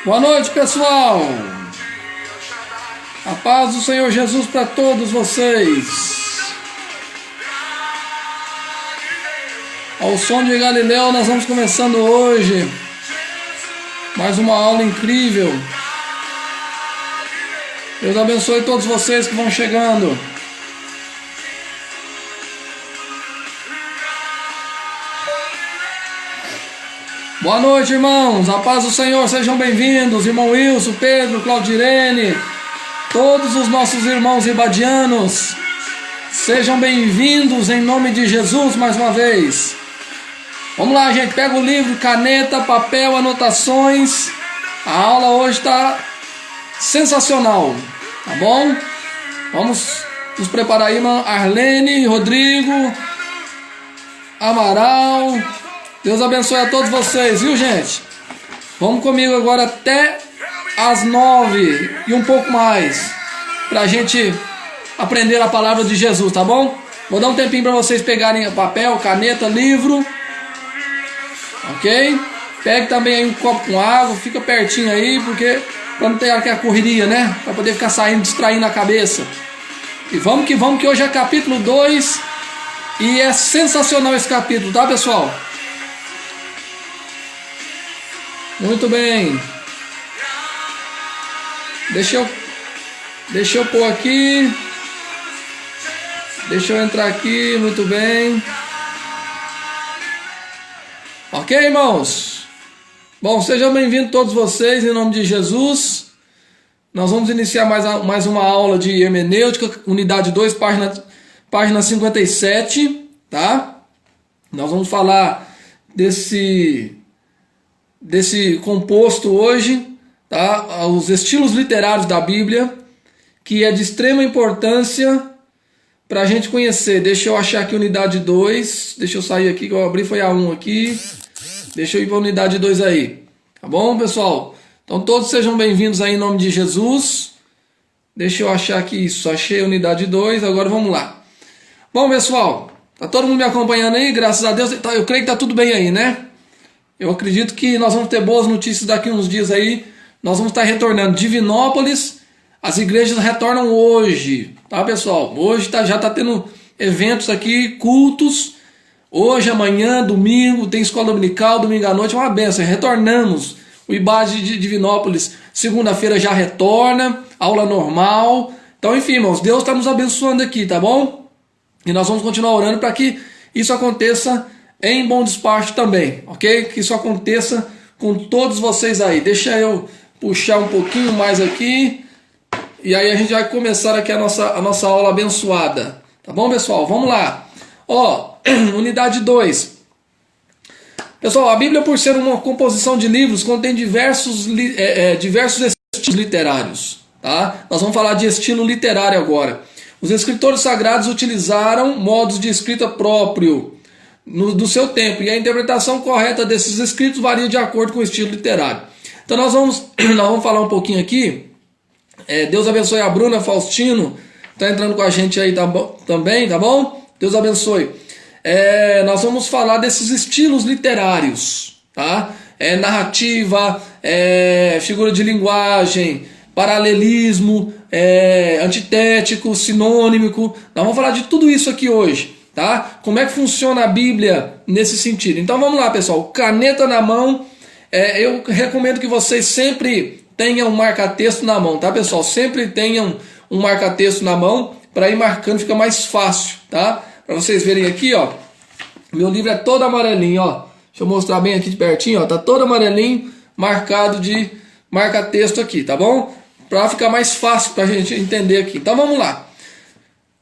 Boa noite, pessoal. A paz do Senhor Jesus para todos vocês. Ao som de Galileu, nós vamos começando hoje mais uma aula incrível. Deus abençoe todos vocês que vão chegando. Boa noite, irmãos. A paz do Senhor, sejam bem-vindos. Irmão Wilson, Pedro, Claudirene, todos os nossos irmãos ibadianos, sejam bem-vindos em nome de Jesus mais uma vez. Vamos lá, gente. Pega o livro, caneta, papel, anotações. A aula hoje está sensacional, tá bom? Vamos nos preparar aí, irmão Arlene, Rodrigo, Amaral. Deus abençoe a todos vocês, viu, gente? Vamos comigo agora até às 9 e um pouco mais, pra gente aprender a palavra de Jesus, tá bom? Vou dar um tempinho para vocês pegarem papel, caneta, livro, ok? Pegue também aí um copo com água, fica pertinho aí, porque para não ter aquela correria, né? Para poder ficar saindo, distraindo a cabeça. E vamos, que hoje é capítulo 2 e é sensacional esse capítulo, tá, pessoal? Muito bem. Deixa eu pôr aqui. Deixa eu entrar aqui, muito bem. Ok, irmãos? Bom, sejam bem-vindos todos vocês em nome de Jesus. Nós vamos iniciar mais uma aula de hermenêutica, unidade 2, página 57, tá? Nós vamos falar desse composto hoje, tá? Os estilos literários da Bíblia, que é de extrema importância para a gente conhecer. Deixa eu achar aqui unidade 2, deixa eu sair aqui, que eu abri foi a 1 aqui, deixa eu ir para a unidade 2 aí, tá bom, pessoal? Então todos sejam bem-vindos aí em nome de Jesus. Deixa eu achar aqui isso, achei a unidade 2, agora vamos lá. Bom, pessoal, tá todo mundo me acompanhando aí? Graças a Deus, eu creio que tá tudo bem aí, né? Eu acredito que nós vamos ter boas notícias daqui uns dias aí. Nós vamos estar retornando. Divinópolis, as igrejas retornam hoje, tá, pessoal? Hoje já está tendo eventos aqui, cultos. Hoje, amanhã, domingo, tem escola dominical, domingo à noite, é uma benção. Retornamos. O IBAD de Divinópolis, segunda-feira já retorna, aula normal. Então, enfim, irmãos, Deus está nos abençoando aqui, tá bom? E nós vamos continuar orando para que isso aconteça em bom despacho também, ok? Que isso aconteça com todos vocês aí. Deixa eu puxar um pouquinho mais aqui. E aí a gente vai começar aqui a nossa aula abençoada. Tá bom, pessoal? Vamos lá. Ó, unidade 2. Pessoal, a Bíblia, por ser uma composição de livros, contém diversos estilos literários. Tá? Nós vamos falar de estilo literário agora. Os escritores sagrados utilizaram modos de escrita próprio do seu tempo, e a interpretação correta desses escritos varia de acordo com o estilo literário. Então nós vamos falar um pouquinho aqui. Deus abençoe a Bruna Faustino, está entrando com a gente aí também, tá bom? Deus abençoe. Nós vamos falar desses estilos literários, tá? Narrativa, figura de linguagem, paralelismo, antitético, sinônimo. Nós vamos falar de tudo isso aqui hoje. Tá? Como é que funciona a Bíblia nesse sentido? Então vamos lá, pessoal, caneta na mão. Eu recomendo que vocês sempre tenham um marca-texto na mão, tá, pessoal? Sempre tenham um marca-texto na mão, para ir marcando fica mais fácil, tá? Para vocês verem aqui, ó, meu livro é todo amarelinho, ó. Deixa eu mostrar bem aqui de pertinho, ó, tá todo amarelinho, marcado de marca-texto aqui, tá bom? Para ficar mais fácil para a gente entender aqui. Então vamos lá.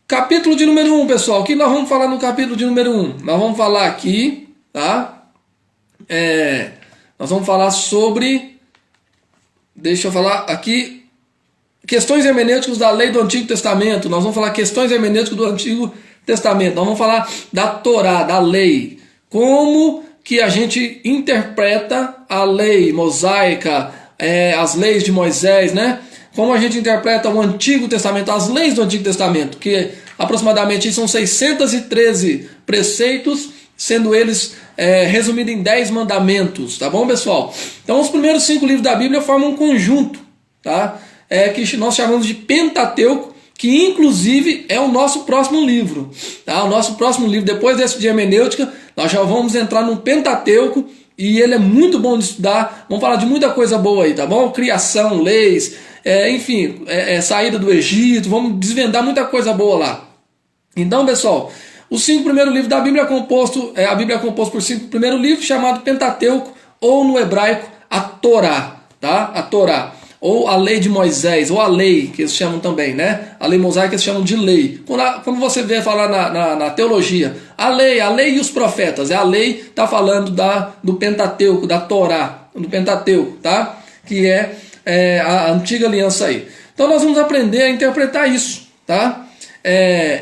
Capítulo de número 1, pessoal. O que nós vamos falar no capítulo de número 1? Nós vamos falar aqui, tá? Nós vamos falar sobre... Deixa eu falar aqui... Questões hermenêuticas da lei do Antigo Testamento. Nós vamos falar questões hermenêuticas do Antigo Testamento. Nós vamos falar da Torá, da lei. Como que a gente interpreta a lei mosaica, as leis de Moisés, né? Como a gente interpreta o Antigo Testamento, as leis do Antigo Testamento, que aproximadamente são 613 preceitos, sendo eles resumidos em 10 mandamentos, tá bom, pessoal? Então os primeiros 5 livros da Bíblia formam um conjunto, tá? Que nós chamamos de Pentateuco, que inclusive é o nosso próximo livro, tá? O nosso próximo livro, depois desse de hermenêutica, nós já vamos entrar no Pentateuco, e ele é muito bom de estudar. Vamos falar de muita coisa boa aí, tá bom? Criação, leis, enfim, saída do Egito, vamos desvendar muita coisa boa lá. Então, pessoal, os 5 primeiros livros da Bíblia a Bíblia é composta por 5 primeiros livros, chamado Pentateuco, ou no hebraico, a Torá, tá? A Torá, ou a lei de Moisés, ou a lei, que eles chamam também, né? A lei mosaica eles chamam de lei. Quando você vê falar na teologia, a lei e os profetas, a lei está falando do Pentateuco, da Torá, do Pentateuco, tá? Que é a antiga aliança aí. Então nós vamos aprender a interpretar isso, tá?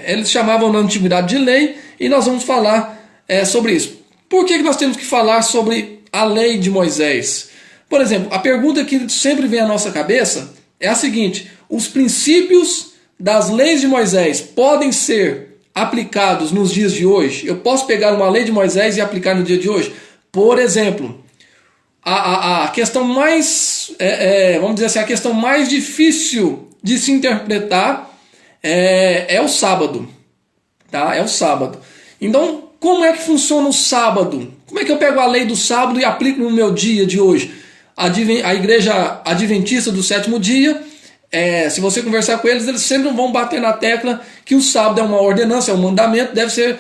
Eles chamavam na antiguidade de lei, e nós vamos falar sobre isso. Por que nós temos que falar sobre a lei de Moisés? Por exemplo, a pergunta que sempre vem à nossa cabeça é a seguinte: os princípios das leis de Moisés podem ser aplicados nos dias de hoje? Eu posso pegar uma lei de Moisés e aplicar no dia de hoje? Por exemplo, a questão mais, vamos dizer assim, a questão mais difícil de se interpretar é o sábado, tá? É o sábado. Então, como é que funciona o sábado? Como é que eu pego a lei do sábado e aplico no meu dia de hoje? A igreja adventista do 7º dia, se você conversar com eles sempre vão bater na tecla que o sábado é uma ordenança, é um mandamento, deve ser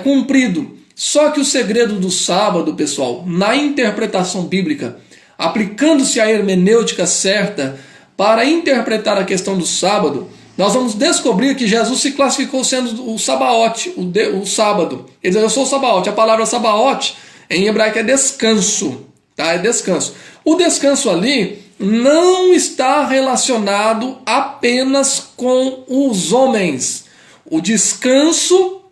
cumprido. Só que o segredo do sábado, pessoal, na interpretação bíblica, aplicando-se a hermenêutica certa para interpretar a questão do sábado, nós vamos descobrir que Jesus se classificou sendo o Sabaote, o sábado. Ele diz: eu sou o Sabaote. A palavra Sabaote em hebraico é descanso, tá? É descanso. O descanso ali não está relacionado apenas com os homens. O descanso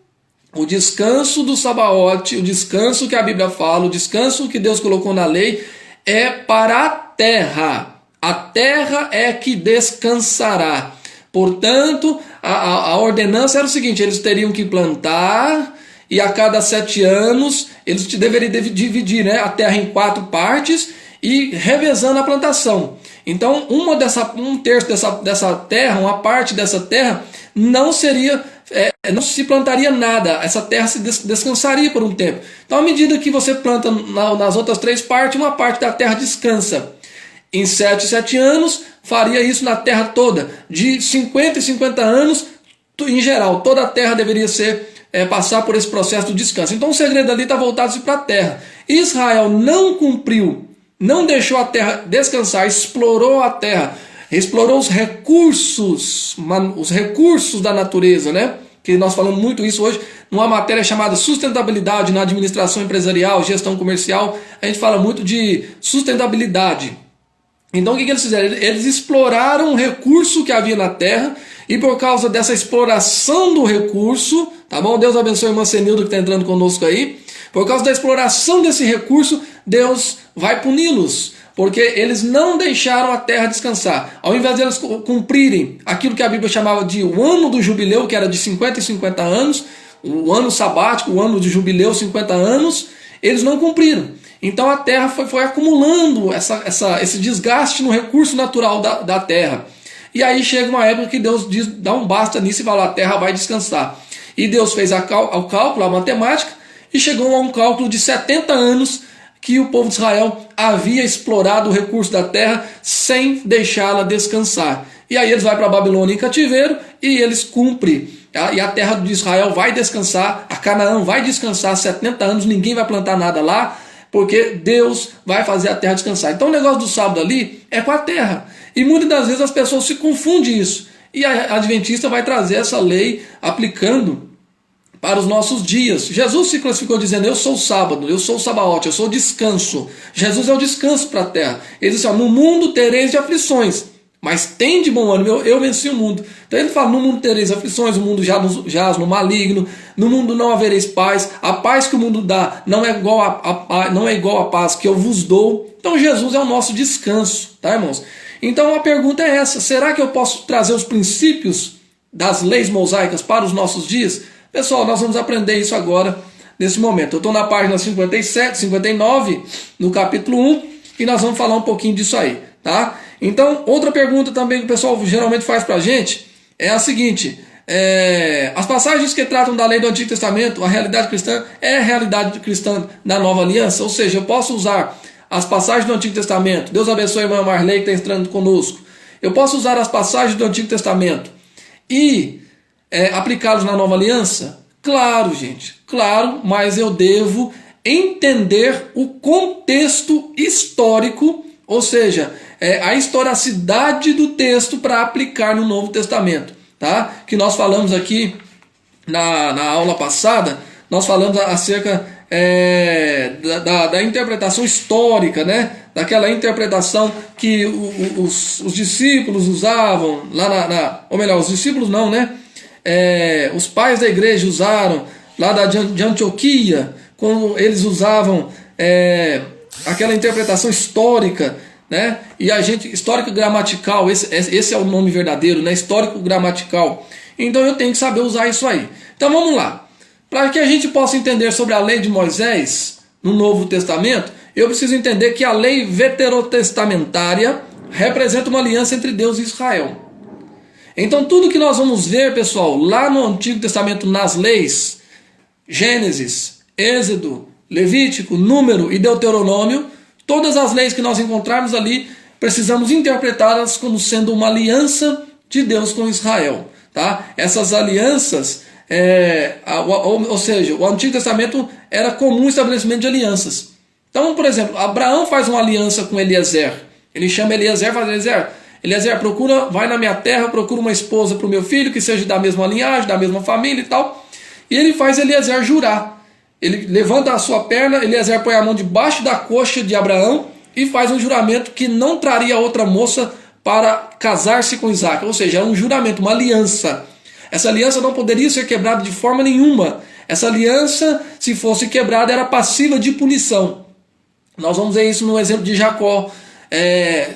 do Sabaote, o descanso que a Bíblia fala, o descanso que Deus colocou na lei, é para a terra. A terra é que descansará. Portanto, a ordenança era o seguinte: eles teriam que plantar, e a cada 7 anos eles deveriam dividir, né, a terra em 4 partes e revezando a plantação. Então, um terço dessa terra, uma parte dessa terra, não se plantaria nada. Essa terra se descansaria por um tempo. Então, à medida que você planta nas outras 3 partes, uma parte da terra descansa. Em 7 anos, faria isso na terra toda. De 50 em 50 anos, em geral, toda a terra deveria passar por esse processo de descanso. Então o segredo ali está voltado para a terra. Israel não cumpriu, não deixou a terra descansar, explorou a terra, explorou os recursos da natureza, né? Que nós falamos muito isso hoje numa matéria chamada sustentabilidade na administração empresarial, gestão comercial. A gente fala muito de sustentabilidade. Então o que eles fizeram? Eles exploraram o recurso que havia na terra, e por causa dessa exploração do recurso, tá bom? Deus abençoe a irmã Senildo que está entrando conosco aí. Por causa da exploração desse recurso, Deus vai puni-los, porque eles não deixaram a terra descansar. Ao invés de eles cumprirem aquilo que a Bíblia chamava de o ano do jubileu, que era de 50 em 50 anos, o ano sabático, o ano de jubileu, 50 anos, eles não cumpriram. Então a terra foi acumulando esse desgaste no recurso natural da terra. E aí chega uma época que Deus dá um basta nisso e fala: a terra vai descansar. E Deus fez o cálculo, a matemática, e chegou a um cálculo de 70 anos que o povo de Israel havia explorado o recurso da terra sem deixá-la descansar. E aí eles vão para a Babilônia em cativeiro e eles cumprem. E a terra de Israel vai descansar, a Canaã vai descansar 70 anos, ninguém vai plantar nada lá, porque Deus vai fazer a terra descansar. Então o negócio do sábado ali é com a terra. E muitas das vezes as pessoas se confundem isso. E a Adventista vai trazer essa lei aplicando para os nossos dias. Jesus se classificou dizendo: eu sou o sábado, eu sou o sabaote, eu sou o descanso. Jesus é o descanso para a terra. Ele diz assim: no mundo tereis de aflições, mas tem de bom ânimo, eu venci o mundo. Então ele fala: no mundo tereis aflições, o mundo jaz no maligno, no mundo não havereis paz, a paz que o mundo dá não é igual a paz que eu vos dou. Então Jesus é o nosso descanso, tá, irmãos? Então a pergunta é essa: será que eu posso trazer os princípios das leis mosaicas para os nossos dias? Pessoal, nós vamos aprender isso agora, nesse momento. Eu estou na página 57, 59, no capítulo 1, e nós vamos falar um pouquinho disso aí, tá? Então, outra pergunta também que o pessoal geralmente faz pra gente é a seguinte: as passagens que tratam da lei do Antigo Testamento, a realidade cristã é a realidade cristã da Nova Aliança? Ou seja, eu posso usar as passagens do Antigo Testamento. Deus abençoe a irmã Marley que está entrando conosco. Eu posso usar as passagens do Antigo Testamento e aplicá-los na Nova Aliança? Claro, gente, claro, mas eu devo entender o contexto histórico, ou seja, a historicidade do texto para aplicar no Novo Testamento, tá? Que nós falamos aqui na aula passada, nós falamos acerca da interpretação histórica, né? Daquela interpretação que os discípulos usavam lá ou melhor, os discípulos não, né? Os pais da igreja usaram lá de Antioquia, quando eles usavam aquela interpretação histórica, né? E a gente, histórico gramatical, esse é o nome verdadeiro, né? Histórico gramatical. Então eu tenho que saber usar isso aí. Então vamos lá. Para que a gente possa entender sobre a lei de Moisés no Novo Testamento, eu preciso entender que a lei veterotestamentária representa uma aliança entre Deus e Israel. Então tudo que nós vamos ver, pessoal, lá no Antigo Testamento, nas leis, Gênesis, Êxodo, Levítico, Número e Deuteronômio, todas as leis que nós encontrarmos ali, precisamos interpretá-las como sendo uma aliança de Deus com Israel, tá? Essas alianças, ou seja, o Antigo Testamento era comum estabelecimento de alianças. Então, por exemplo, Abraão faz uma aliança com Eliezer. Ele chama Eliezer e fala: Eliezer, vai na minha terra, procura uma esposa para o meu filho que seja da mesma linhagem, da mesma família e tal. E ele faz Eliezer jurar. Ele levanta a sua perna, Eliezer põe a mão debaixo da coxa de Abraão e faz um juramento que não traria outra moça para casar-se com Isaac. Ou seja, é um juramento, uma aliança. Essa aliança não poderia ser quebrada de forma nenhuma. Essa aliança, se fosse quebrada, era passível de punição. Nós vamos ver isso no exemplo de Jacó.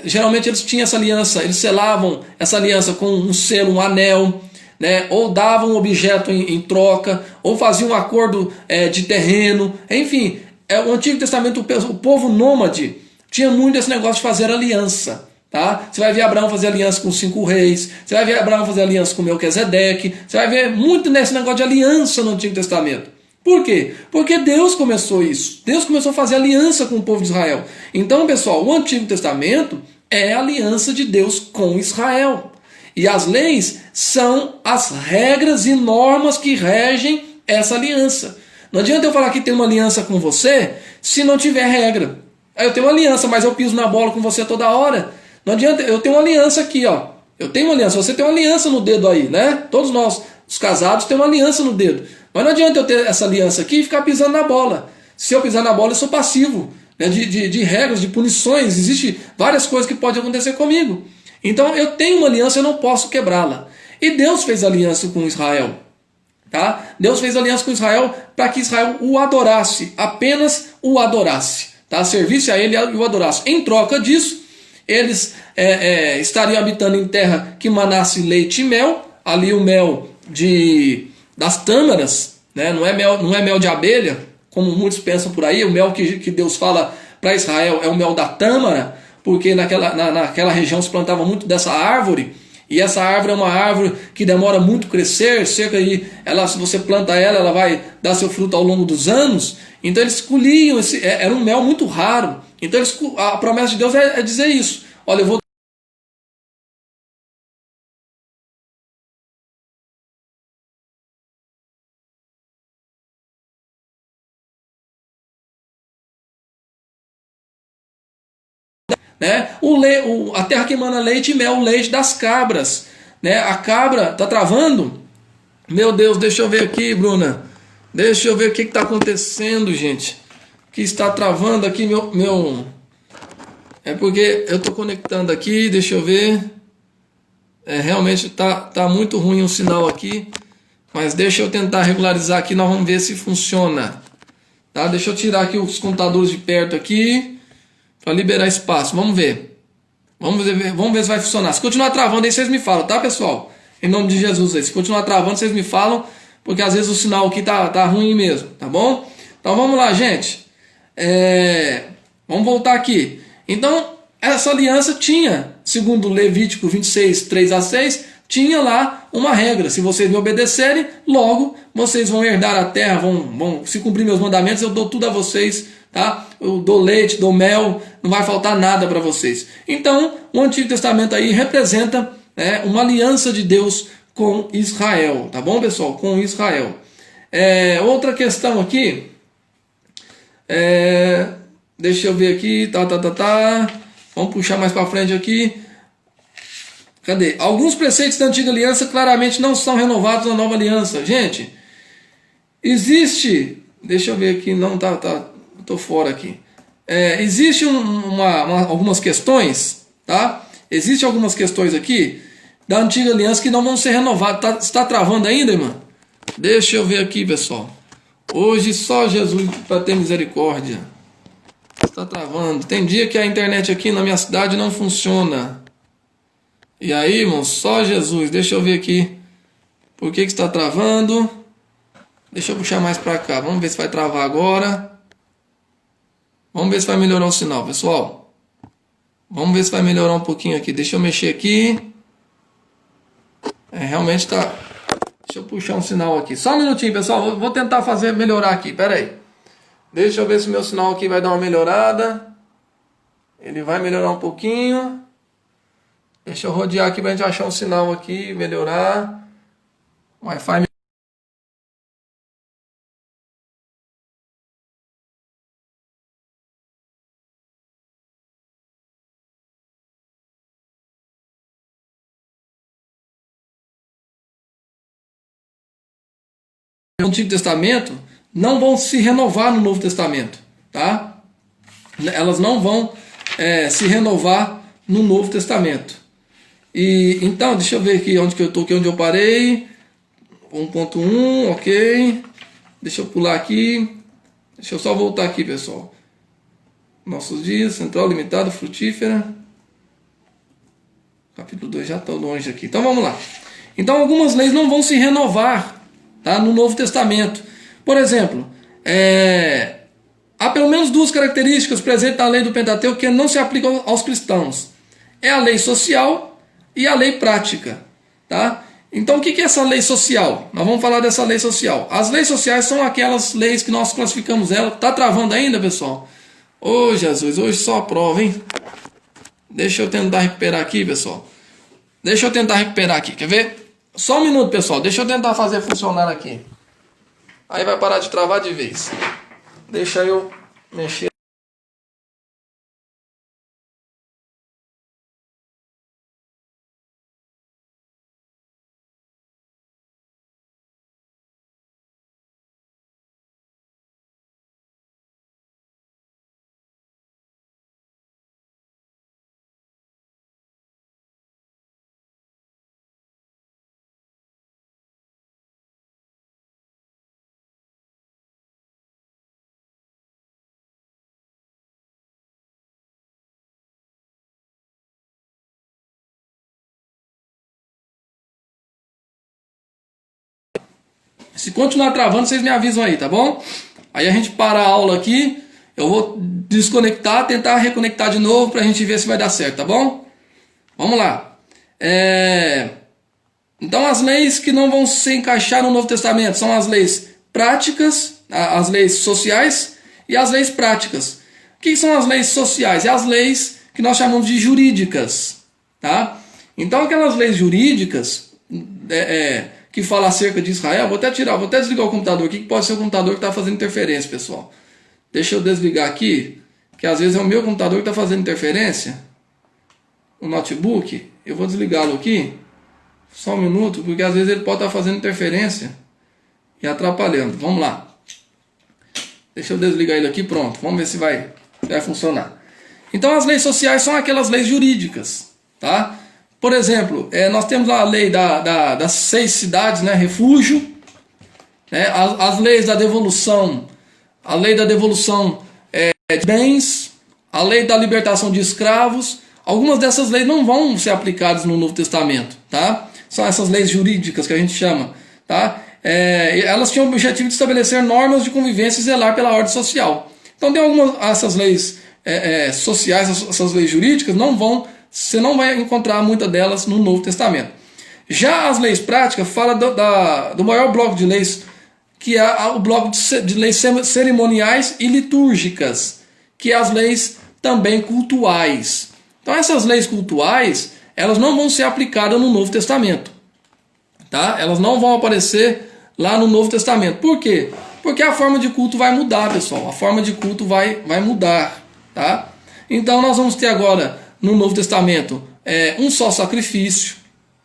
Geralmente eles tinham essa aliança, eles selavam essa aliança com um selo, um anel, né? Ou davam um objeto em troca, ou faziam um acordo de terreno. Enfim, o Antigo Testamento, o povo nômade tinha muito esse negócio de fazer aliança, tá? Você vai ver Abraão fazer aliança com 5 reis, você vai ver Abraão fazer aliança com Melquisedeque, você vai ver muito nesse negócio de aliança no Antigo Testamento. Por quê? Porque Deus começou isso. Deus começou a fazer aliança com o povo de Israel. Então, pessoal, o Antigo Testamento é a aliança de Deus com Israel. E as leis são as regras e normas que regem essa aliança. Não adianta eu falar que tem uma aliança com você se não tiver regra. Eu tenho uma aliança, mas eu piso na bola com você toda hora. Não adianta, eu tenho uma aliança aqui, ó. Eu tenho uma aliança, você tem uma aliança no dedo aí, né? Todos nós, os casados, temos uma aliança no dedo. Mas não adianta eu ter essa aliança aqui e ficar pisando na bola. Se eu pisar na bola, eu sou passivo, né? de regras, de punições. Existem várias coisas que podem acontecer comigo. Então eu tenho uma aliança, eu não posso quebrá-la. E Deus fez aliança com Israel. Tá? Deus fez aliança com Israel para que Israel o adorasse, apenas o adorasse. Tá? Servisse a ele e o adorasse. Em troca disso, eles estariam habitando em terra que manasse leite e mel. Ali o mel das tâmaras, né? Não é mel de abelha, como muitos pensam por aí. O mel que Deus fala para Israel é o mel da tâmara, porque naquela região se plantava muito dessa árvore, e essa árvore é uma árvore que demora muito a crescer, se você planta ela vai dar seu fruto ao longo dos anos. Então eles colhiam, era um mel muito raro. Então a promessa de Deus é dizer isso: olha, eu vou né? A terra que emana leite e mel, o leite das cabras, né? A cabra está travando. Meu Deus, deixa eu ver aqui, Bruna. Deixa eu ver o que está acontecendo, gente. Que está travando aqui meu. É porque eu estou conectando aqui, deixa eu ver. Realmente tá muito ruim o sinal aqui. Mas deixa eu tentar regularizar aqui, nós vamos ver se funciona. Tá? Deixa eu tirar aqui os computadores de perto aqui, para liberar espaço. Vamos ver. Vamos ver se vai funcionar. Se continuar travando aí, vocês me falam, tá, pessoal? Em nome de Jesus aí. Se continuar travando, vocês me falam, porque às vezes o sinal aqui tá ruim mesmo, tá bom? Então vamos lá, gente. Vamos voltar aqui. Então, essa aliança tinha, segundo Levítico 26, 3 a 6, tinha lá uma regra. Se vocês me obedecerem, logo vocês vão herdar a terra, vão se cumprir meus mandamentos, eu dou tudo a vocês, tá? Eu dou leite, dou mel, não vai faltar nada para vocês. Então, o Antigo Testamento aí representa uma aliança de Deus com Israel, tá bom, pessoal? Com Israel. Outra questão aqui, deixa eu ver aqui, vamos puxar mais para frente aqui. Cadê? Alguns preceitos da antiga aliança claramente não são renovados na nova aliança. Gente, existe, deixa eu ver aqui, não tô fora aqui. Existe algumas questões, tá? Existem algumas questões aqui da antiga aliança que não vão ser renovadas. Está travando ainda, irmã? Deixa eu ver aqui, pessoal. Hoje só Jesus para ter misericórdia. Está travando. Tem dia que a internet aqui na minha cidade não funciona. E aí, irmão, só Jesus. Deixa eu ver aqui. Por que está travando? Deixa eu puxar mais para cá. Vamos ver se vai travar agora. Vamos ver se vai melhorar o sinal, pessoal. Vamos ver se vai melhorar um pouquinho aqui. Deixa eu mexer aqui. Realmente está... Deixa eu puxar um sinal aqui. Só um minutinho, pessoal. Vou tentar melhorar aqui. Pera aí. Deixa eu ver se o meu sinal aqui vai dar uma melhorada. Ele vai melhorar um pouquinho. Deixa eu rodear aqui para a gente achar um sinal aqui, melhorar. Wi-Fi. No Antigo Testamento não vão se renovar no Novo Testamento, tá? Elas não vão se renovar no Novo Testamento. E então, deixa eu ver aqui onde que eu tô, aqui onde eu parei. 1.1, ok. Deixa eu pular aqui. Deixa eu só voltar aqui, pessoal. Nossos dias, central limitada, frutífera. Capítulo 2 já está longe aqui. Então vamos lá. Então algumas leis não vão se renovar, tá, no Novo Testamento. Por exemplo, há pelo menos duas características presentes na lei do Pentateuco que não se aplicam aos cristãos. É a lei social e a lei prática, tá? Então o que é essa lei social? Nós vamos falar dessa lei social. As leis sociais são aquelas leis que nós classificamos ela. Tá travando ainda, pessoal? Ô Jesus, hoje só a prova, hein? Deixa eu tentar recuperar aqui, pessoal. Deixa eu tentar recuperar aqui, quer ver? Só um minuto, pessoal. Deixa eu tentar fazer funcionar aqui. Aí vai parar de travar de vez. Deixa eu mexer. Se continuar travando, vocês me avisam aí, tá bom? Aí a gente para a aula aqui, eu vou desconectar, tentar reconectar de novo para a gente ver se vai dar certo, tá bom? Vamos lá. Então as leis que não vão se encaixar no Novo Testamento são as leis práticas, as leis sociais e as leis práticas. O que são as leis sociais? É as leis que nós chamamos de jurídicas, tá? Então aquelas leis jurídicas que fala acerca de Israel, vou até desligar o computador aqui, que pode ser o computador que está fazendo interferência, pessoal. Deixa eu desligar aqui, que às vezes é o meu computador que está fazendo interferência, o notebook. Eu vou desligá-lo aqui, só um minuto, porque às vezes ele pode estar fazendo interferência e atrapalhando. Vamos lá. Deixa eu desligar ele aqui, pronto. Vamos ver se vai funcionar. Então as leis sociais são aquelas leis jurídicas, tá? Por exemplo, nós temos a lei das 6 cidades, né, refúgio, né, as leis da devolução, a lei da devolução de bens, a lei da libertação de escravos. Algumas dessas leis não vão ser aplicadas no Novo Testamento, tá? São essas leis jurídicas que a gente chama, tá? elas tinham o objetivo de estabelecer normas de convivência e zelar pela ordem social. Então tem algumas essas leis sociais, essas leis jurídicas, você não vai encontrar muitas delas no Novo Testamento. Já as leis práticas fala do maior bloco de leis, que é o bloco de leis cerimoniais e litúrgicas, que é as leis também cultuais. Então essas leis cultuais, elas não vão ser aplicadas no Novo Testamento. Tá? Elas não vão aparecer lá no Novo Testamento. Por quê? Porque a forma de culto vai mudar, pessoal. A forma de culto vai mudar. Tá? Então nós vamos ter agora no Novo Testamento um só sacrifício.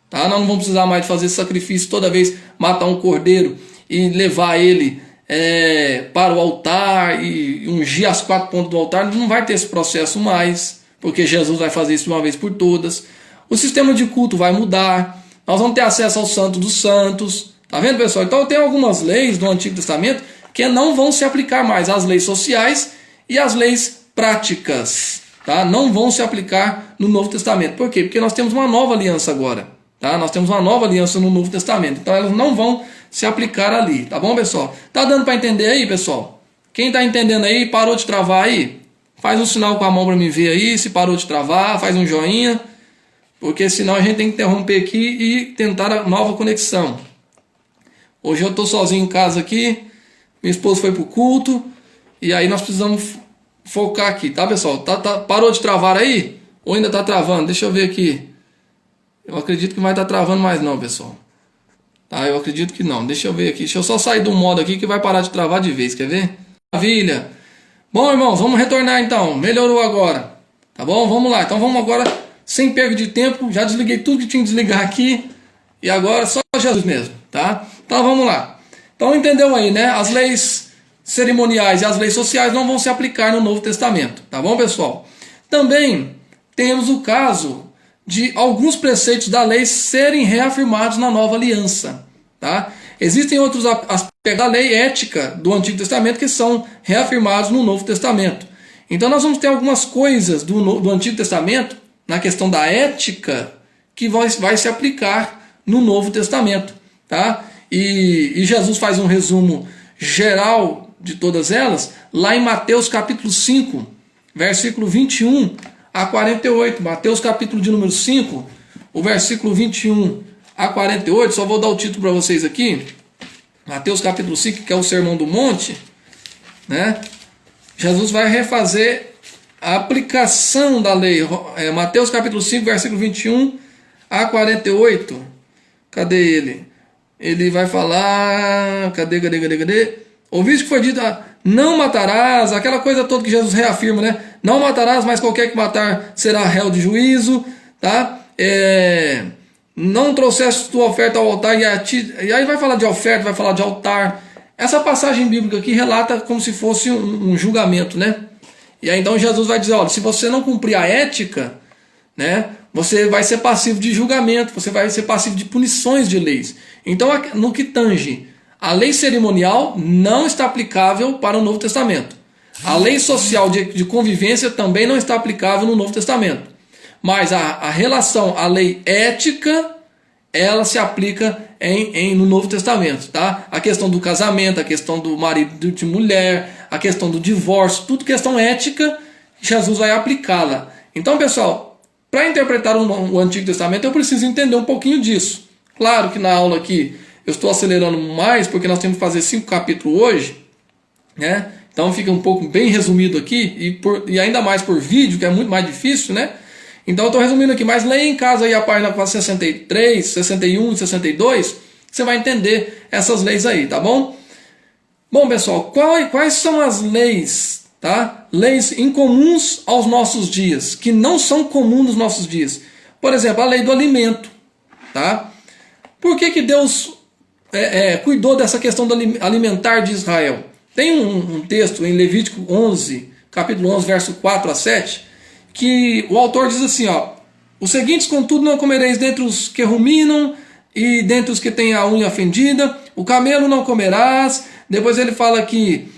Tá? Nós não vamos precisar mais de fazer sacrifício toda vez, matar um cordeiro e levar ele para o altar e ungir as 4 pontas do altar. Não vai ter esse processo mais, porque Jesus vai fazer isso de uma vez por todas. O sistema de culto vai mudar. Nós vamos ter acesso ao Santo dos Santos. Tá vendo, pessoal? Então tem algumas leis do Antigo Testamento que não vão se aplicar mais. As leis sociais e as leis práticas. Tá? Não vão se aplicar no Novo Testamento. Por quê? Porque nós temos uma nova aliança agora. Tá? Nós temos uma nova aliança no Novo Testamento. Então elas não vão se aplicar ali. Tá bom, pessoal? Tá dando para entender aí, pessoal? Quem tá entendendo aí, parou de travar aí? Faz um sinal com a mão para me ver aí. Se parou de travar, faz um joinha. Porque senão a gente tem que interromper aqui e tentar a nova conexão. Hoje eu estou sozinho em casa aqui. Minha esposa foi para o culto. E aí nós precisamos focar aqui, tá, pessoal? Parou de travar aí? Ou ainda está travando? Deixa eu ver aqui. Eu acredito que não vai estar travando mais não, pessoal. Tá, eu acredito que não. Deixa eu ver aqui. Deixa eu só sair do modo aqui que vai parar de travar de vez. Quer ver? Maravilha. Bom, irmãos, vamos retornar então. Melhorou agora. Tá bom? Vamos lá. Então vamos agora... Sem perda de tempo, já desliguei tudo que tinha que desligar aqui. E agora só Jesus mesmo, tá? Então vamos lá. Então entendeu aí, né? As leis cerimoniais e as leis sociais não vão se aplicar no Novo Testamento, tá bom, pessoal? Também temos o caso de alguns preceitos da lei serem reafirmados na Nova Aliança, tá? Existem outros aspectos da lei ética do Antigo Testamento que são reafirmados no Novo Testamento. Então nós vamos ter algumas coisas do Antigo Testamento na questão da ética, que vai se aplicar no Novo Testamento. Tá? E Jesus faz um resumo geral de todas elas, lá em Mateus capítulo 5, versículo 21 a 48. Mateus capítulo de número 5, o versículo 21 a 48, só vou dar o título para vocês aqui. Mateus capítulo 5, que é o Sermão do Monte, né? Jesus vai refazer a aplicação da lei. Mateus capítulo 5, versículo 21 a 48. Cadê ele? Ele vai falar... Cadê? Ouviste que foi dito, não matarás, aquela coisa toda que Jesus reafirma, né? Não matarás, mas qualquer que matar será réu de juízo, tá? Não trouxeste tua oferta ao altar, e aí vai falar de oferta, vai falar de altar. Essa passagem bíblica aqui relata como se fosse um julgamento, né? E aí então Jesus vai dizer, olha, se você não cumprir a ética, né, você vai ser passivo de julgamento, você vai ser passivo de punições de leis. Então, no que tange, a lei cerimonial não está aplicável para o Novo Testamento. A lei social de convivência também não está aplicável no Novo Testamento. Mas a relação à lei ética, ela se aplica no Novo Testamento. Tá? A questão do casamento, a questão do marido de mulher, a questão do divórcio, tudo questão ética, Jesus vai aplicá-la. Então, pessoal, para interpretar o Antigo Testamento, eu preciso entender um pouquinho disso. Claro que na aula aqui eu estou acelerando mais, porque nós temos que fazer 5 capítulos hoje, né? Então fica um pouco bem resumido aqui, e ainda mais por vídeo, que é muito mais difícil, né? Então eu estou resumindo aqui, mas leia em casa aí a página 63, 61, 62, você vai entender essas leis aí, tá bom? Bom, pessoal, quais são as leis, tá? Leis incomuns aos nossos dias, que não são comuns nos nossos dias. Por exemplo, a lei do alimento, tá? Por que Deus cuidou dessa questão do alimentar de Israel? Tem um texto em Levítico 11, capítulo 11, verso 4 a 7, que o autor diz assim, ó, os seguintes, contudo, não comereis dentre os que ruminam e dentre os que têm a unha fendida, o camelo não comerás. Depois ele fala aqui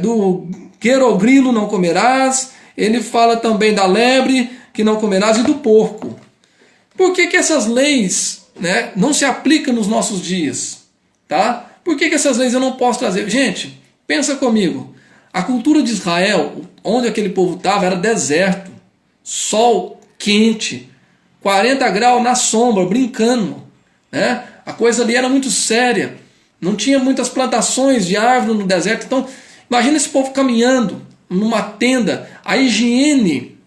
do querogrilo não comerás, ele fala também da lebre que não comerás e do porco. Por que essas leis, né, não se aplicam nos nossos dias? Tá? Por que essas leis eu não posso trazer? Gente, pensa comigo. A cultura de Israel, onde aquele povo estava, era deserto, sol quente, 40 graus na sombra, brincando, né? A coisa ali era muito séria. Não tinha muitas plantações de árvore no deserto. Então, imagina esse povo caminhando numa tenda. A higiene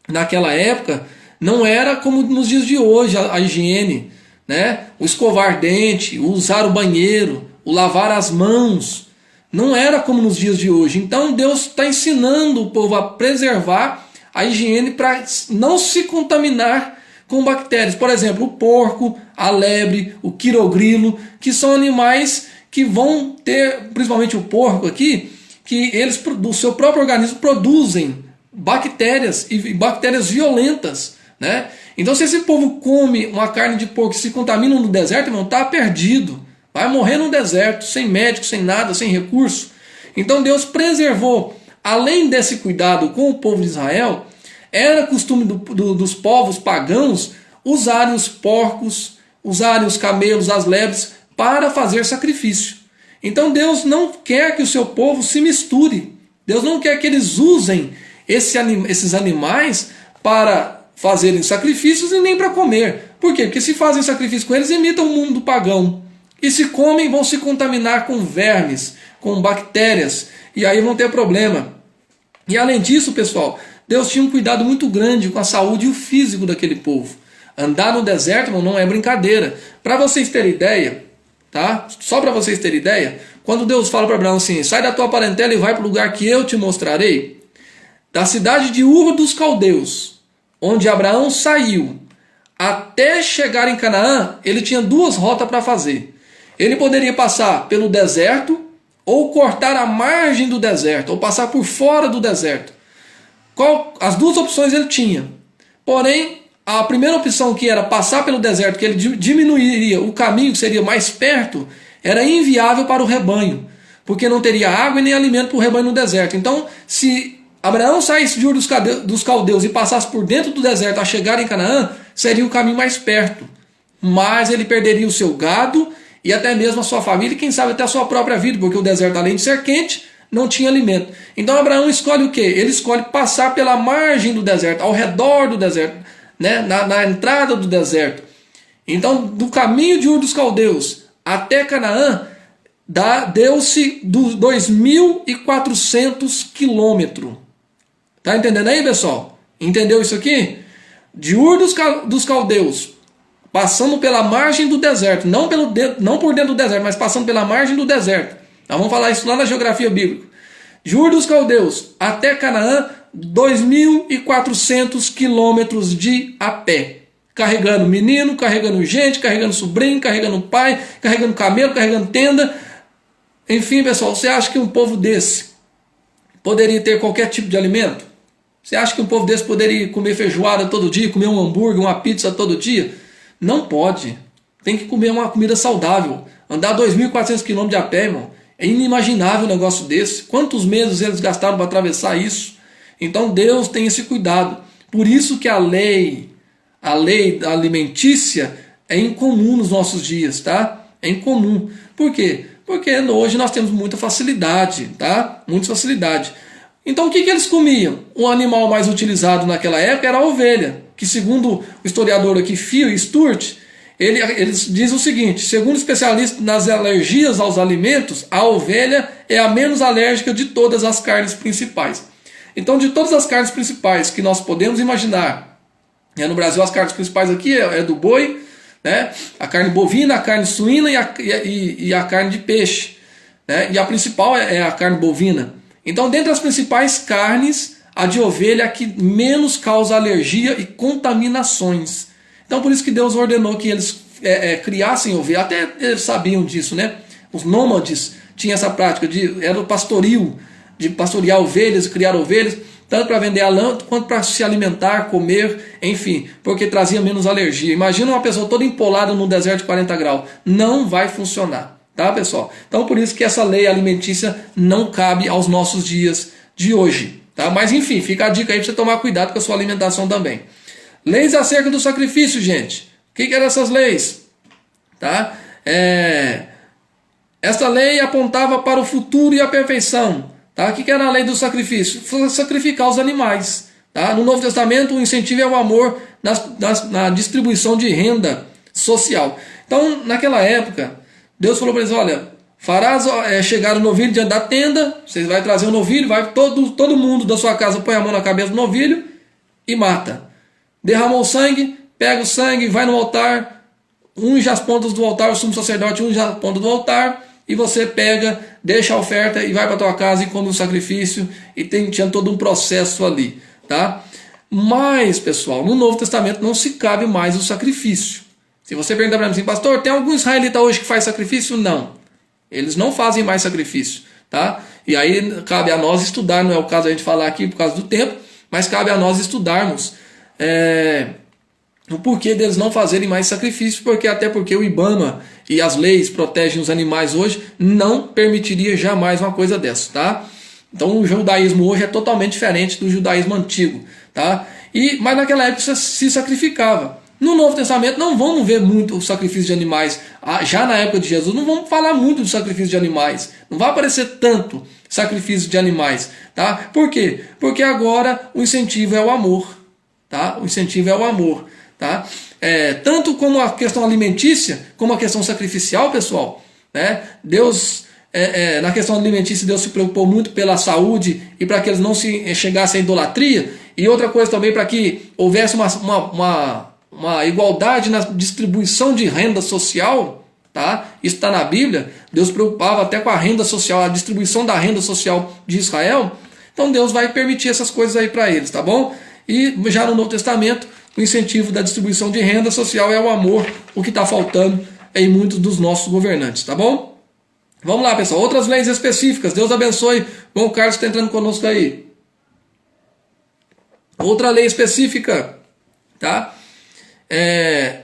naquela época não era como nos dias de hoje, a higiene, né? O escovar dente, o usar o banheiro, o lavar as mãos. Não era como nos dias de hoje. Então Deus está ensinando o povo a preservar a higiene para não se contaminar com bactérias. Por exemplo, o porco, a lebre, o quirogrilo, que são animais que vão ter, principalmente o porco aqui, que eles do seu próprio organismo produzem bactérias e bactérias violentas, né? Então se esse povo come uma carne de porco e se contamina no deserto, irmão, está perdido. Vai morrer no deserto, sem médico, sem nada, sem recurso. Então Deus preservou, além desse cuidado com o povo de Israel, era costume dos povos pagãos usarem os porcos, usarem os camelos, as lebres, para fazer sacrifício. Então Deus não quer que o seu povo se misture. Deus não quer que eles usem esses animais para fazerem sacrifícios e nem para comer. Por quê? Porque se fazem sacrifício com eles, imitam o mundo pagão. E se comem, vão se contaminar com vermes, com bactérias, e aí vão ter problema. E além disso, pessoal, Deus tinha um cuidado muito grande com a saúde e o físico daquele povo. Andar no deserto, irmão, não é brincadeira. Para vocês terem ideia, tá? Só para vocês terem ideia, quando Deus fala para Abraão assim, sai da tua parentela e vai para o lugar que eu te mostrarei, da cidade de Ur dos Caldeus, onde Abraão saiu, até chegar em Canaã, ele tinha duas rotas para fazer. Ele poderia passar pelo deserto, ou cortar a margem do deserto, ou passar por fora do deserto. As duas opções ele tinha. Porém, a primeira opção, que era passar pelo deserto, que ele diminuiria o caminho, que seria mais perto, era inviável para o rebanho, porque não teria água e nem alimento para o rebanho no deserto. Então, se Abraão saísse de Ur dos Caldeus e passasse por dentro do deserto a chegar em Canaã, seria o caminho mais perto. Mas ele perderia o seu gado e até mesmo a sua família e quem sabe até a sua própria vida, porque o deserto, além de ser quente, não tinha alimento. Então Abraão escolhe o quê? Ele escolhe passar pela margem do deserto, ao redor do deserto, né? na entrada do deserto. Então, do caminho de Ur dos Caldeus até Canaã, deu-se 2.400 quilômetros. Tá entendendo aí, pessoal? Entendeu isso aqui? De Ur dos Caldeus, passando pela margem do deserto, não por dentro do deserto, mas passando pela margem do deserto. Nós vamos falar isso lá na geografia bíblica. De Ur dos Caldeus até Canaã, 2.400 quilômetros de a pé. Carregando menino, carregando gente, carregando sobrinho, carregando pai, carregando camelo, carregando tenda. Enfim, pessoal, você acha que um povo desse poderia ter qualquer tipo de alimento? Você acha que um povo desse poderia comer feijoada todo dia, comer um hambúrguer, uma pizza todo dia? Não pode. Tem que comer uma comida saudável. Andar 2.400 quilômetros de a pé, irmão. É inimaginável um negócio desse. Quantos meses eles gastaram para atravessar isso? Então Deus tem esse cuidado. Por isso que a lei alimentícia é incomum nos nossos dias, tá? É incomum. Por quê? Porque hoje nós temos muita facilidade, tá? Muita facilidade. Então o que eles comiam? O animal mais utilizado naquela época era a ovelha, que segundo o historiador aqui, Phil Sturt, eles dizem o seguinte: segundo especialistas nas alergias aos alimentos, a ovelha é a menos alérgica de todas as carnes principais. Então, de todas as carnes principais que nós podemos imaginar, no Brasil as carnes principais aqui é do boi, né? A carne bovina, a carne suína e a carne de peixe, né? E a principal é a carne bovina. Então, dentre as principais carnes, a de ovelha é a que menos causa alergia e contaminações. Então, por isso que Deus ordenou que eles criassem ovelha. Até eles sabiam disso, né? Os nômades tinham essa prática, era o pastoril, de pastorear ovelhas, criar ovelhas, tanto para vender a lã, quanto para se alimentar, comer, enfim, porque trazia menos alergia. Imagina uma pessoa toda empolada num deserto de 40 graus. Não vai funcionar, tá, pessoal? Então, por isso que essa lei alimentícia não cabe aos nossos dias de hoje, tá? Mas, enfim, fica a dica aí para você tomar cuidado com a sua alimentação também. Leis acerca do sacrifício, gente. O que eram essas leis? Tá? Esta lei apontava para o futuro e a perfeição. Tá? O que era a lei do sacrifício? Sacrificar os animais. Tá? No Novo Testamento, o incentivo é o amor na distribuição de renda social. Então, naquela época, Deus falou para eles, olha, farás chegar o novilho diante da tenda, você vai trazer o novilho, vai todo mundo da sua casa põe a mão na cabeça do novilho e mata. Derramou o sangue, pega o sangue, vai no altar, unge as pontas do altar, o sumo sacerdote unge as pontas do altar, e você pega, deixa a oferta e vai para tua casa e come o sacrifício, e tinha todo um processo ali, tá? Mas, pessoal, no Novo Testamento não se cabe mais o sacrifício. Se você perguntar para mim assim, pastor, tem algum israelita hoje que faz sacrifício? Não. Eles não fazem mais sacrifício, tá? E aí cabe a nós estudar, não é o caso a gente falar aqui por causa do tempo, mas cabe a nós estudarmos o porquê deles não fazerem mais sacrifício, até porque o IBAMA e as leis protegem os animais hoje, não permitiria jamais uma coisa dessa, tá? Então o judaísmo hoje é totalmente diferente do judaísmo antigo, tá? Mas naquela época se sacrificava. No Novo Testamento não vamos ver muito o sacrifício de animais. Já na época de Jesus não vamos falar muito do sacrifício de animais. Não vai aparecer tanto sacrifício de animais, tá? Por quê? Porque agora o incentivo é o amor, tá? O incentivo é o amor. Tá? Tanto como a questão alimentícia, como a questão sacrificial, pessoal, né? Deus, na questão alimentícia, Deus se preocupou muito pela saúde e para que eles não chegassem à idolatria, e outra coisa também para que houvesse uma igualdade na distribuição de renda social, tá? Isso está na Bíblia. Deus se preocupava até com a renda social, a distribuição da renda social de Israel. Então Deus vai permitir essas coisas aí para eles, tá bom? E já no Novo Testamento, o incentivo da distribuição de renda social é o amor, o que está faltando em muitos dos nossos governantes, tá bom? Vamos lá, pessoal. Outras leis específicas. Deus abençoe. João Carlos está entrando conosco aí. Outra lei específica, tá?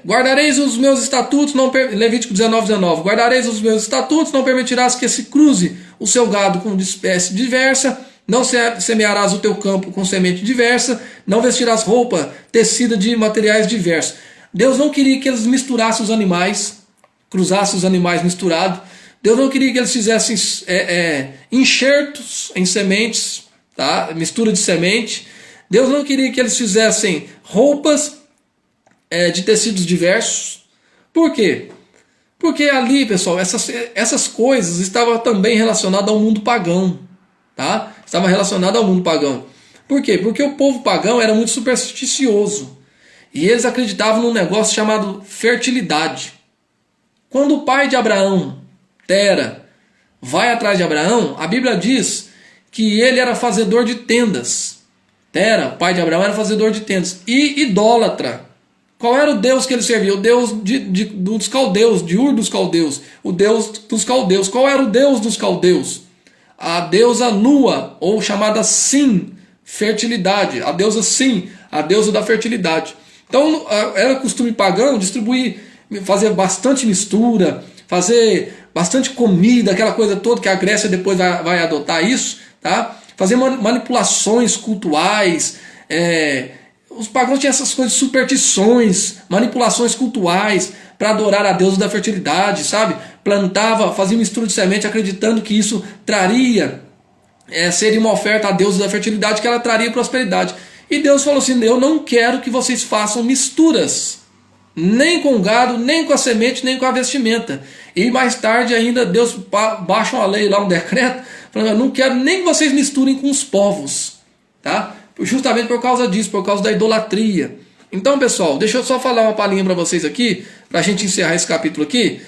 Guardareis os meus estatutos, Levítico 19:19. Guardareis os meus estatutos, não permitirás que se cruze o seu gado com espécie diversa. Não semearás o teu campo com semente diversa, não vestirás roupa tecida de materiais diversos. Deus não queria que eles misturassem os animais, cruzassem os animais misturados. Deus não queria que eles fizessem enxertos em sementes, tá? Mistura de semente. Deus não queria que eles fizessem roupas de tecidos diversos. Por quê? Porque ali, pessoal, essas coisas estavam também relacionadas ao mundo pagão, tá? Estava relacionado ao mundo pagão. Por quê? Porque o povo pagão era muito supersticioso. E eles acreditavam num negócio chamado fertilidade. Quando o pai de Abraão, Tera, vai atrás de Abraão, a Bíblia diz que ele era fazedor de tendas. Tera, pai de Abraão, era fazedor de tendas. E idólatra. Qual era o Deus que ele servia? O Deus dos caldeus, de Ur dos caldeus. O Deus dos caldeus. Qual era o Deus dos caldeus? A deusa Nua, ou chamada Sim, fertilidade. A deusa Sim, a deusa da fertilidade. Então era costume pagão fazer bastante mistura, fazer bastante comida, aquela coisa toda que a Grécia depois vai adotar isso, tá? Fazer manipulações cultuais. Os pagãos tinham essas coisas, superstições, manipulações cultuais para adorar a deusa da fertilidade, sabe? Fazia mistura de semente acreditando que isso seria uma oferta à deusa da fertilidade, que ela traria prosperidade. E Deus falou assim, eu não quero que vocês façam misturas, nem com o gado, nem com a semente, nem com a vestimenta. E mais tarde ainda Deus baixa uma lei lá, um decreto, falando, eu não quero nem que vocês misturem com os povos, tá? Justamente por causa disso, por causa da idolatria. Então, pessoal, deixa eu só falar uma palhinha para vocês aqui, para a gente encerrar esse capítulo aqui.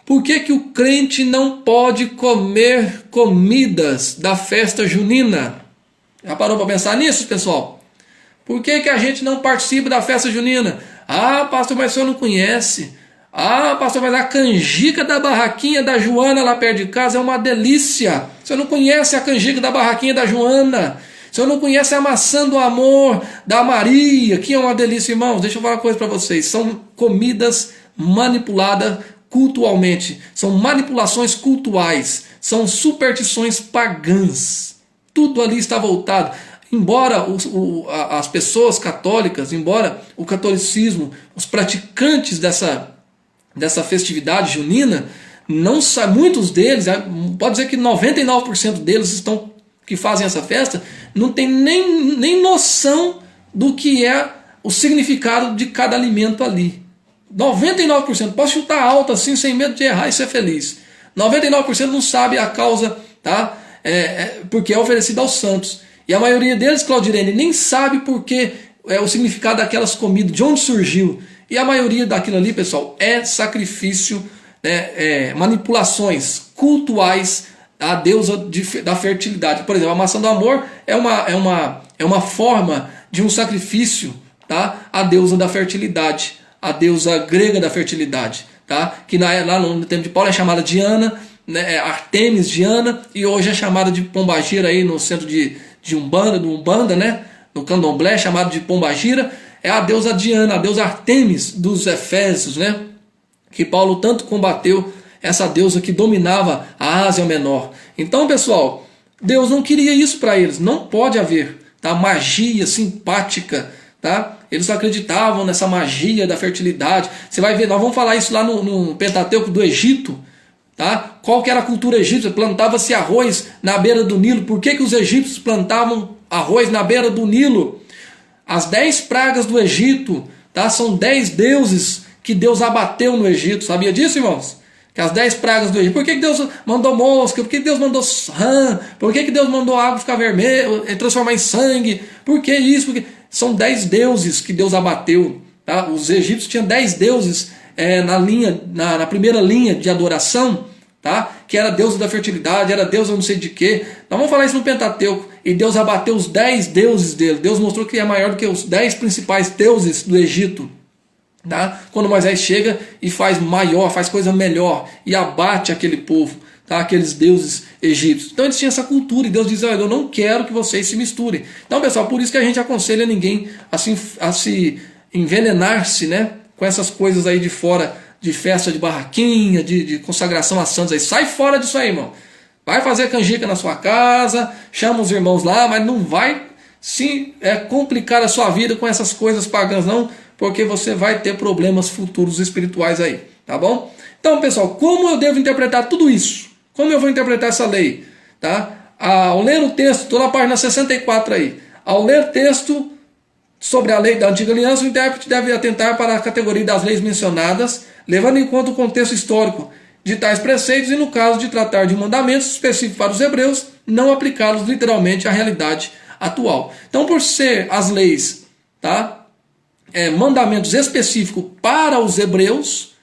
Por que o crente não pode comer comidas da festa junina? Já parou para pensar nisso, pessoal? Por que a gente não participa da festa junina? Ah, pastor, mas o senhor não conhece. Ah, pastor, mas a canjica da barraquinha da Joana lá perto de casa é uma delícia. O senhor não conhece a canjica da barraquinha da Joana. O senhor não conhece a maçã do amor da Maria, que é uma delícia, irmãos. Deixa eu falar uma coisa para vocês. São comidas manipuladas cultualmente. São manipulações cultuais. São superstições pagãs. Tudo ali está voltado. Embora as pessoas católicas, embora o catolicismo, os praticantes dessa festividade junina, não muitos deles, pode dizer que 99% deles que fazem essa festa, não tem nem noção do que é o significado de cada alimento ali. 99%, posso chutar alto assim, sem medo de errar e ser feliz. 99% não sabe a causa, tá? Porque é oferecido aos santos. E a maioria deles, Claudirene, nem sabe porque o significado daquelas comidas, de onde surgiu. E a maioria daquilo ali, pessoal, é sacrifício, manipulações cultuais à deusa da fertilidade. Por exemplo, a maçã do amor é uma forma de um sacrifício, tá? À deusa da fertilidade, a deusa grega da fertilidade, tá? Que lá no tempo de Paulo é chamada Diana, né? Artemis, Diana, e hoje é chamada de Pombagira aí no centro de Umbanda, né? No Candomblé é chamado de Pombagira, é a deusa Diana, a deusa Artemis dos Efésios, né? Que Paulo tanto combateu, essa deusa que dominava a Ásia Menor. Então, pessoal, Deus não queria isso para eles, não pode haver, tá? Magia simpática, tá? Eles acreditavam nessa magia da fertilidade. Você vai ver, nós vamos falar isso lá no Pentateuco do Egito, tá? Qual que era a cultura egípcia? Plantava-se arroz na beira do Nilo. Por que os egípcios plantavam arroz na beira do Nilo? As 10 pragas do Egito, tá? São 10 deuses que Deus abateu no Egito. Sabia disso, irmãos? Que as 10 pragas do Egito. Por que Deus mandou mosca? Por que Deus mandou rã? Por que Deus mandou a água ficar vermelha, transformar em sangue? Por que isso? Porque são 10 deuses que Deus abateu. Tá? Os egípcios tinham 10 deuses na primeira linha de adoração, tá? Que era a deusa da fertilidade, era a deusa não sei de quê. Nós vamos falar isso no Pentateuco. E Deus abateu os 10 deuses dele. Deus mostrou que é maior do que os 10 principais deuses do Egito. Tá? Quando Moisés chega e faz coisa melhor e abate aquele povo, tá? Aqueles deuses egípcios. Então eles tinham essa cultura e Deus diz: olha, eu não quero que vocês se misturem. Então, pessoal, por isso que a gente aconselha ninguém a se envenenar-se, né? Com essas coisas aí de fora, de festa de barraquinha, de consagração a santos aí. Sai fora disso aí, irmão. Vai fazer canjica na sua casa, chama os irmãos lá, mas não vai complicar a sua vida com essas coisas pagãs, não, porque você vai ter problemas futuros espirituais aí, tá bom? Então, pessoal, como eu devo interpretar tudo isso? Como eu vou interpretar essa lei? Tá? Ao ler o texto, estou na página 64 aí. Ao ler o texto sobre a lei da Antiga Aliança, o intérprete deve atentar para a categoria das leis mencionadas, levando em conta o contexto histórico de tais preceitos e, no caso de tratar de mandamentos específicos para os hebreus, não aplicá-los literalmente à realidade atual. Então, por ser as leis, tá? Mandamentos específicos para os hebreus,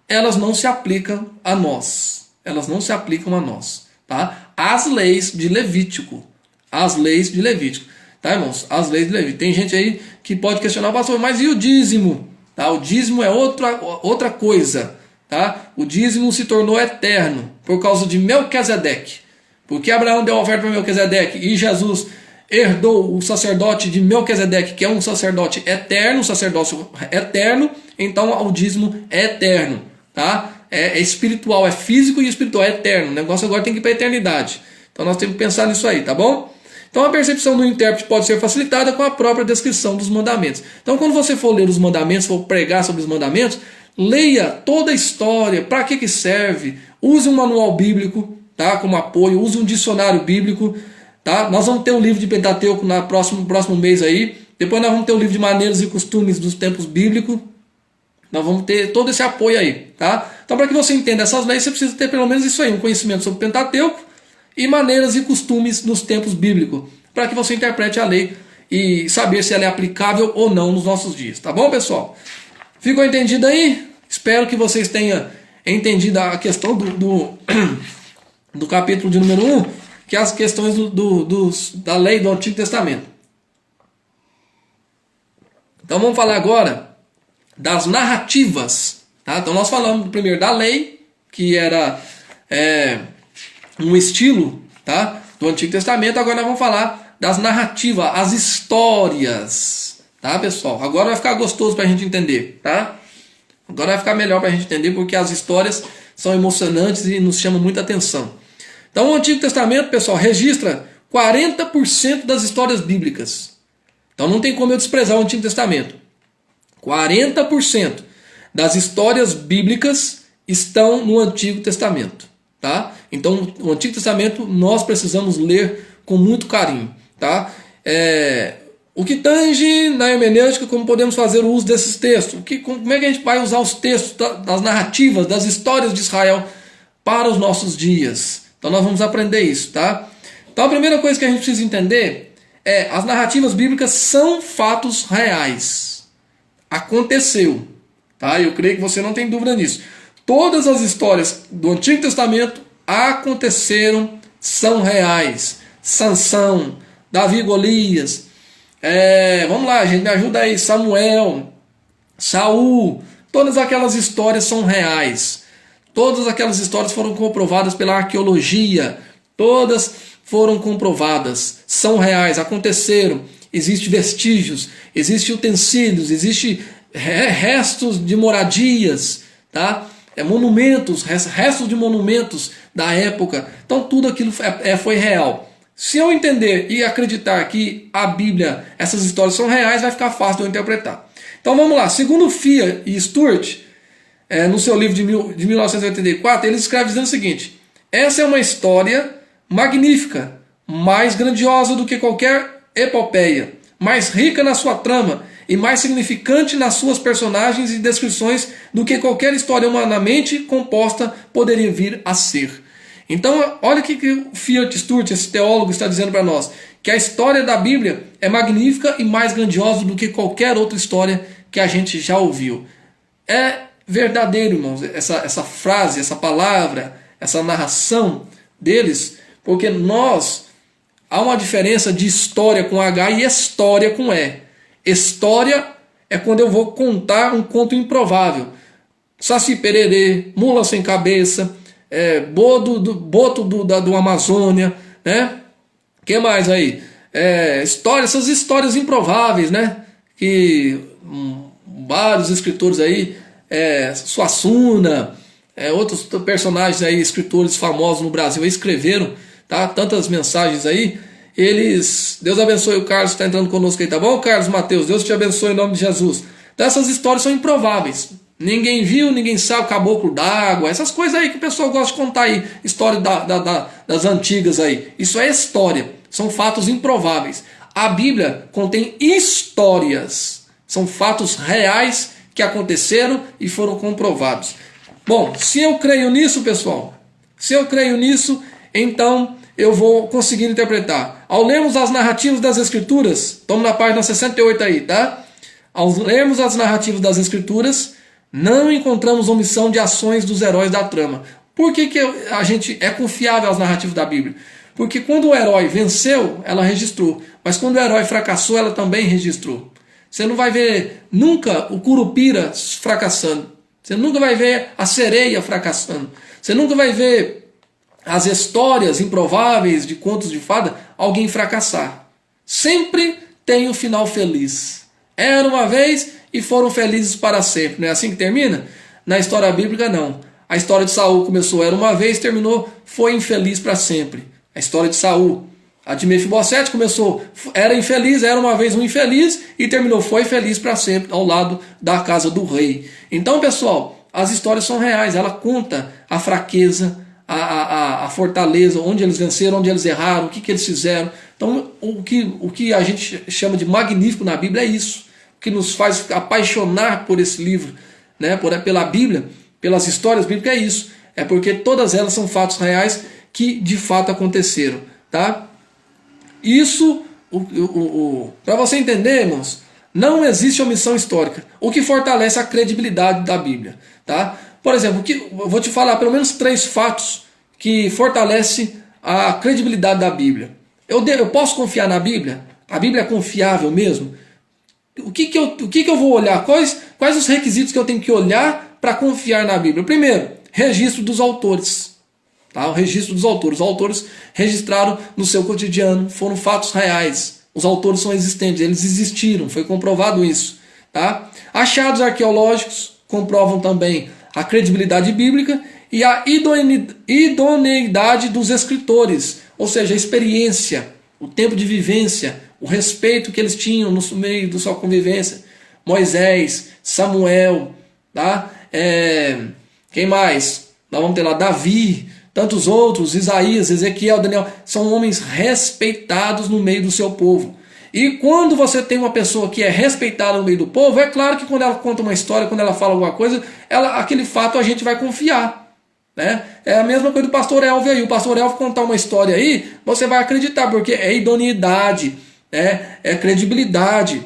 elas não se aplicam a nós. Elas não se aplicam a nós, tá? As leis de Levítico. As leis de Levítico. Tá, irmãos? As leis de Levítico. Tem gente aí que pode questionar, pastor, mas e o dízimo? Tá? O dízimo é outra coisa, tá? O dízimo se tornou eterno por causa de Melquisedeque. Porque Abraão deu oferta para Melquisedeque e Jesus herdou o sacerdote de Melquisedeque, que é um sacerdote eterno, um sacerdócio eterno, então o dízimo é eterno, tá? É espiritual, é físico e espiritual, é eterno. O negócio agora tem que ir para a eternidade. Então nós temos que pensar nisso aí, tá bom? Então a percepção do intérprete pode ser facilitada com a própria descrição dos mandamentos. Então quando você for ler os mandamentos, for pregar sobre os mandamentos, leia toda a história, para que serve, use um manual bíblico, tá, como apoio, use um dicionário bíblico, tá? Nós vamos ter um livro de Pentateuco no próximo mês aí, depois nós vamos ter um livro de maneiras e costumes dos tempos bíblicos, nós vamos ter todo esse apoio aí, tá? Então para que você entenda essas leis, você precisa ter pelo menos isso aí, um conhecimento sobre o Pentateuco, e maneiras e costumes nos tempos bíblicos, para que você interprete a lei e saber se ela é aplicável ou não nos nossos dias. Tá bom, pessoal? Ficou entendido aí? Espero que vocês tenham entendido a questão do capítulo de número 1, que é as questões da lei do Antigo Testamento. Então vamos falar agora das narrativas. Tá? Então nós falamos primeiro da lei, que era um estilo, tá, do Antigo Testamento. Agora nós vamos falar das narrativas, as histórias, tá, pessoal? Agora vai ficar gostoso para a gente entender, tá? Agora vai ficar melhor para a gente entender, porque as histórias são emocionantes e nos chamam muita atenção. Então o Antigo Testamento, pessoal, registra 40% das histórias bíblicas. Então não tem como eu desprezar o Antigo Testamento. 40% das histórias bíblicas estão no Antigo Testamento, tá? Então, o Antigo Testamento nós precisamos ler com muito carinho, tá? O que tange na hermenêutica, como podemos fazer o uso desses textos? Como é que a gente vai usar os textos das narrativas, das histórias de Israel para os nossos dias? Então nós vamos aprender isso, tá? Então a primeira coisa que a gente precisa entender é: as narrativas bíblicas são fatos reais. Aconteceu, tá? Eu creio que você não tem dúvida nisso. Todas as histórias do Antigo Testamento aconteceram, são reais. Sansão, Davi e Golias, vamos lá, gente, me ajuda aí, Samuel, Saul, todas aquelas histórias são reais. Todas aquelas histórias foram comprovadas pela arqueologia, todas foram comprovadas, são reais, aconteceram. Existem vestígios, existem utensílios, existem restos de moradias, tá? Monumentos, restos de monumentos da época. Então tudo aquilo foi real. Se eu entender e acreditar que a Bíblia, essas histórias são reais, vai ficar fácil de eu interpretar. Então vamos lá. Segundo Fia e Stuart, no seu livro de 1984, eles escrevem dizendo o seguinte: essa é uma história magnífica, mais grandiosa do que qualquer epopeia, mais rica na sua trama e mais significante nas suas personagens e descrições do que qualquer história humanamente composta poderia vir a ser. Então, olha o que o Fiat Stuart, esse teólogo, está dizendo para nós: que a história da Bíblia é magnífica e mais grandiosa do que qualquer outra história que a gente já ouviu. É verdadeiro, irmãos, essa frase, essa palavra, essa narração deles, porque há uma diferença de história com H e história com E. História é quando eu vou contar um conto improvável. Saci Pererê, mula sem cabeça, boto do Amazônia, né? Que mais aí? Essas histórias improváveis, né? Que vários escritores aí, Suassuna, outros personagens aí, escritores famosos no Brasil, escreveram, tá? Tantas mensagens aí. Deus abençoe o Carlos que está entrando conosco aí, tá bom, Carlos Mateus? Deus te abençoe em nome de Jesus. Então essas histórias são improváveis. Ninguém viu, ninguém sabe, o caboclo d'água, essas coisas aí que o pessoal gosta de contar aí, história das antigas aí. Isso é história, são fatos improváveis. A Bíblia contém histórias, são fatos reais que aconteceram e foram comprovados. Bom, se eu creio nisso, pessoal, então eu vou conseguir interpretar. Ao lermos as narrativas das Escrituras, estamos na página 68 aí, tá? Ao lermos as narrativas das Escrituras, não encontramos omissão de ações dos heróis da trama. Por que a gente é confiável às narrativas da Bíblia? Porque quando o herói venceu, ela registrou. Mas quando o herói fracassou, ela também registrou. Você não vai ver nunca o curupira fracassando. Você nunca vai ver a sereia fracassando. Você nunca vai ver as histórias improváveis de contos de fada alguém fracassar. Sempre tem um final feliz. Era uma vez e foram felizes para sempre. Não é assim que termina? Na história bíblica, não. A história de Saul começou, era uma vez, terminou, foi infeliz para sempre. A história de Saul. A de Mefibosete começou, era infeliz, era uma vez um infeliz, e terminou, foi feliz para sempre, ao lado da casa do rei. Então, pessoal, as histórias são reais. Ela conta a fraqueza, a fortaleza, onde eles venceram, onde eles erraram, o que eles fizeram. Então, o que a gente chama de magnífico na Bíblia é isso. O que nos faz apaixonar por esse livro, né, pela Bíblia, pelas histórias bíblicas, é isso. É porque todas elas são fatos reais que de fato aconteceram, tá? Isso, para você entender, irmãos, não existe omissão histórica, o que fortalece a credibilidade da Bíblia, tá? Por exemplo, eu vou te falar pelo menos 3 fatos que fortalecem a credibilidade da Bíblia. Eu posso confiar na Bíblia? A Bíblia é confiável mesmo? O que eu vou olhar? Quais os requisitos que eu tenho que olhar para confiar na Bíblia? Primeiro, registro dos autores. Tá? O registro dos autores. Os autores registraram no seu cotidiano, foram fatos reais. Os autores são existentes, eles existiram, foi comprovado isso. Tá? Achados arqueológicos comprovam também a credibilidade bíblica e a idoneidade dos escritores, ou seja, a experiência, o tempo de vivência, o respeito que eles tinham no meio da sua convivência. Moisés, Samuel, tá? Quem mais? Nós vamos ter lá Davi, tantos outros, Isaías, Ezequiel, Daniel. São homens respeitados no meio do seu povo. E quando você tem uma pessoa que é respeitada no meio do povo, é claro que quando ela conta uma história, quando ela fala alguma coisa, aquele fato a gente vai confiar. Né? É a mesma coisa do pastor Elvio aí. O pastor Elvio contar uma história aí, você vai acreditar, porque é idoneidade, é credibilidade,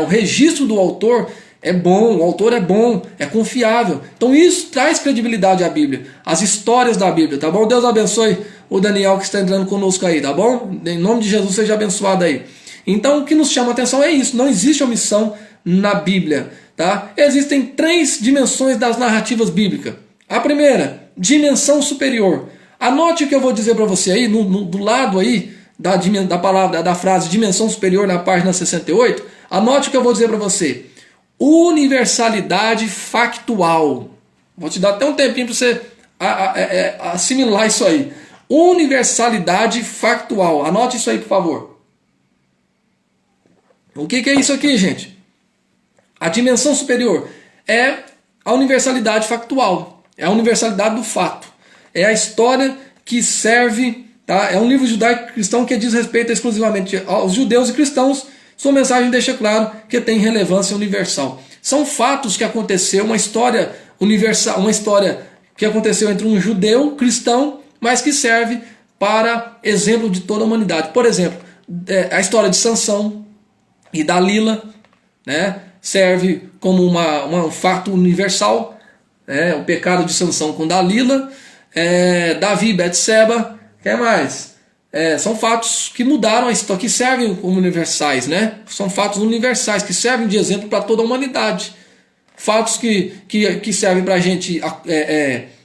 o registro do autor é bom, o autor é bom, é confiável. Então isso traz credibilidade à Bíblia, às histórias da Bíblia, tá bom? Deus abençoe o Daniel que está entrando conosco aí, tá bom? Em nome de Jesus, seja abençoado aí. Então o que nos chama a atenção é isso, não existe omissão na Bíblia, tá? Existem 3 dimensões das narrativas bíblicas. A primeira, dimensão superior. Anote o que eu vou dizer para você aí, do lado aí da palavra, da frase dimensão superior na página 68, anote o que eu vou dizer para você. Universalidade factual. Vou te dar até um tempinho para você assimilar isso aí. Universalidade factual. Anote isso aí, por favor. O que é isso aqui, gente? A dimensão superior é a universalidade factual. É a universalidade do fato. É a história que serve, tá? É um livro judaico-cristão que diz respeito exclusivamente aos judeus e cristãos. Sua mensagem deixa claro que tem relevância universal. São fatos que aconteceu, uma história universal, uma história que aconteceu entre um judeu cristão, mas que serve para exemplo de toda a humanidade. Por exemplo, a história de Sansão e Dalila, né, serve como um fato universal, o pecado de Sansão com Dalila, Davi e Betseba, o que mais? São fatos que mudaram a história, que servem como universais, né? São fatos universais que servem de exemplo para toda a humanidade. Fatos que servem para a gente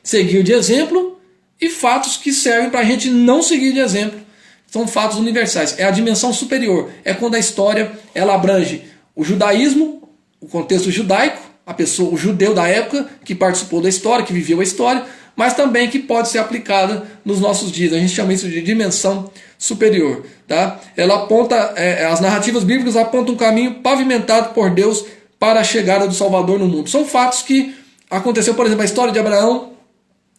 seguir de exemplo e fatos que servem para a gente não seguir de exemplo. São fatos universais. É a dimensão superior. É quando a história ela abrange o judaísmo, o contexto judaico, a pessoa, o judeu da época que participou da história, que viveu a história, mas também que pode ser aplicada nos nossos dias. A gente chama isso de dimensão superior. Tá? Ela aponta, as narrativas bíblicas apontam um caminho pavimentado por Deus para a chegada do Salvador no mundo. São fatos que aconteceu, por exemplo, a história de Abraão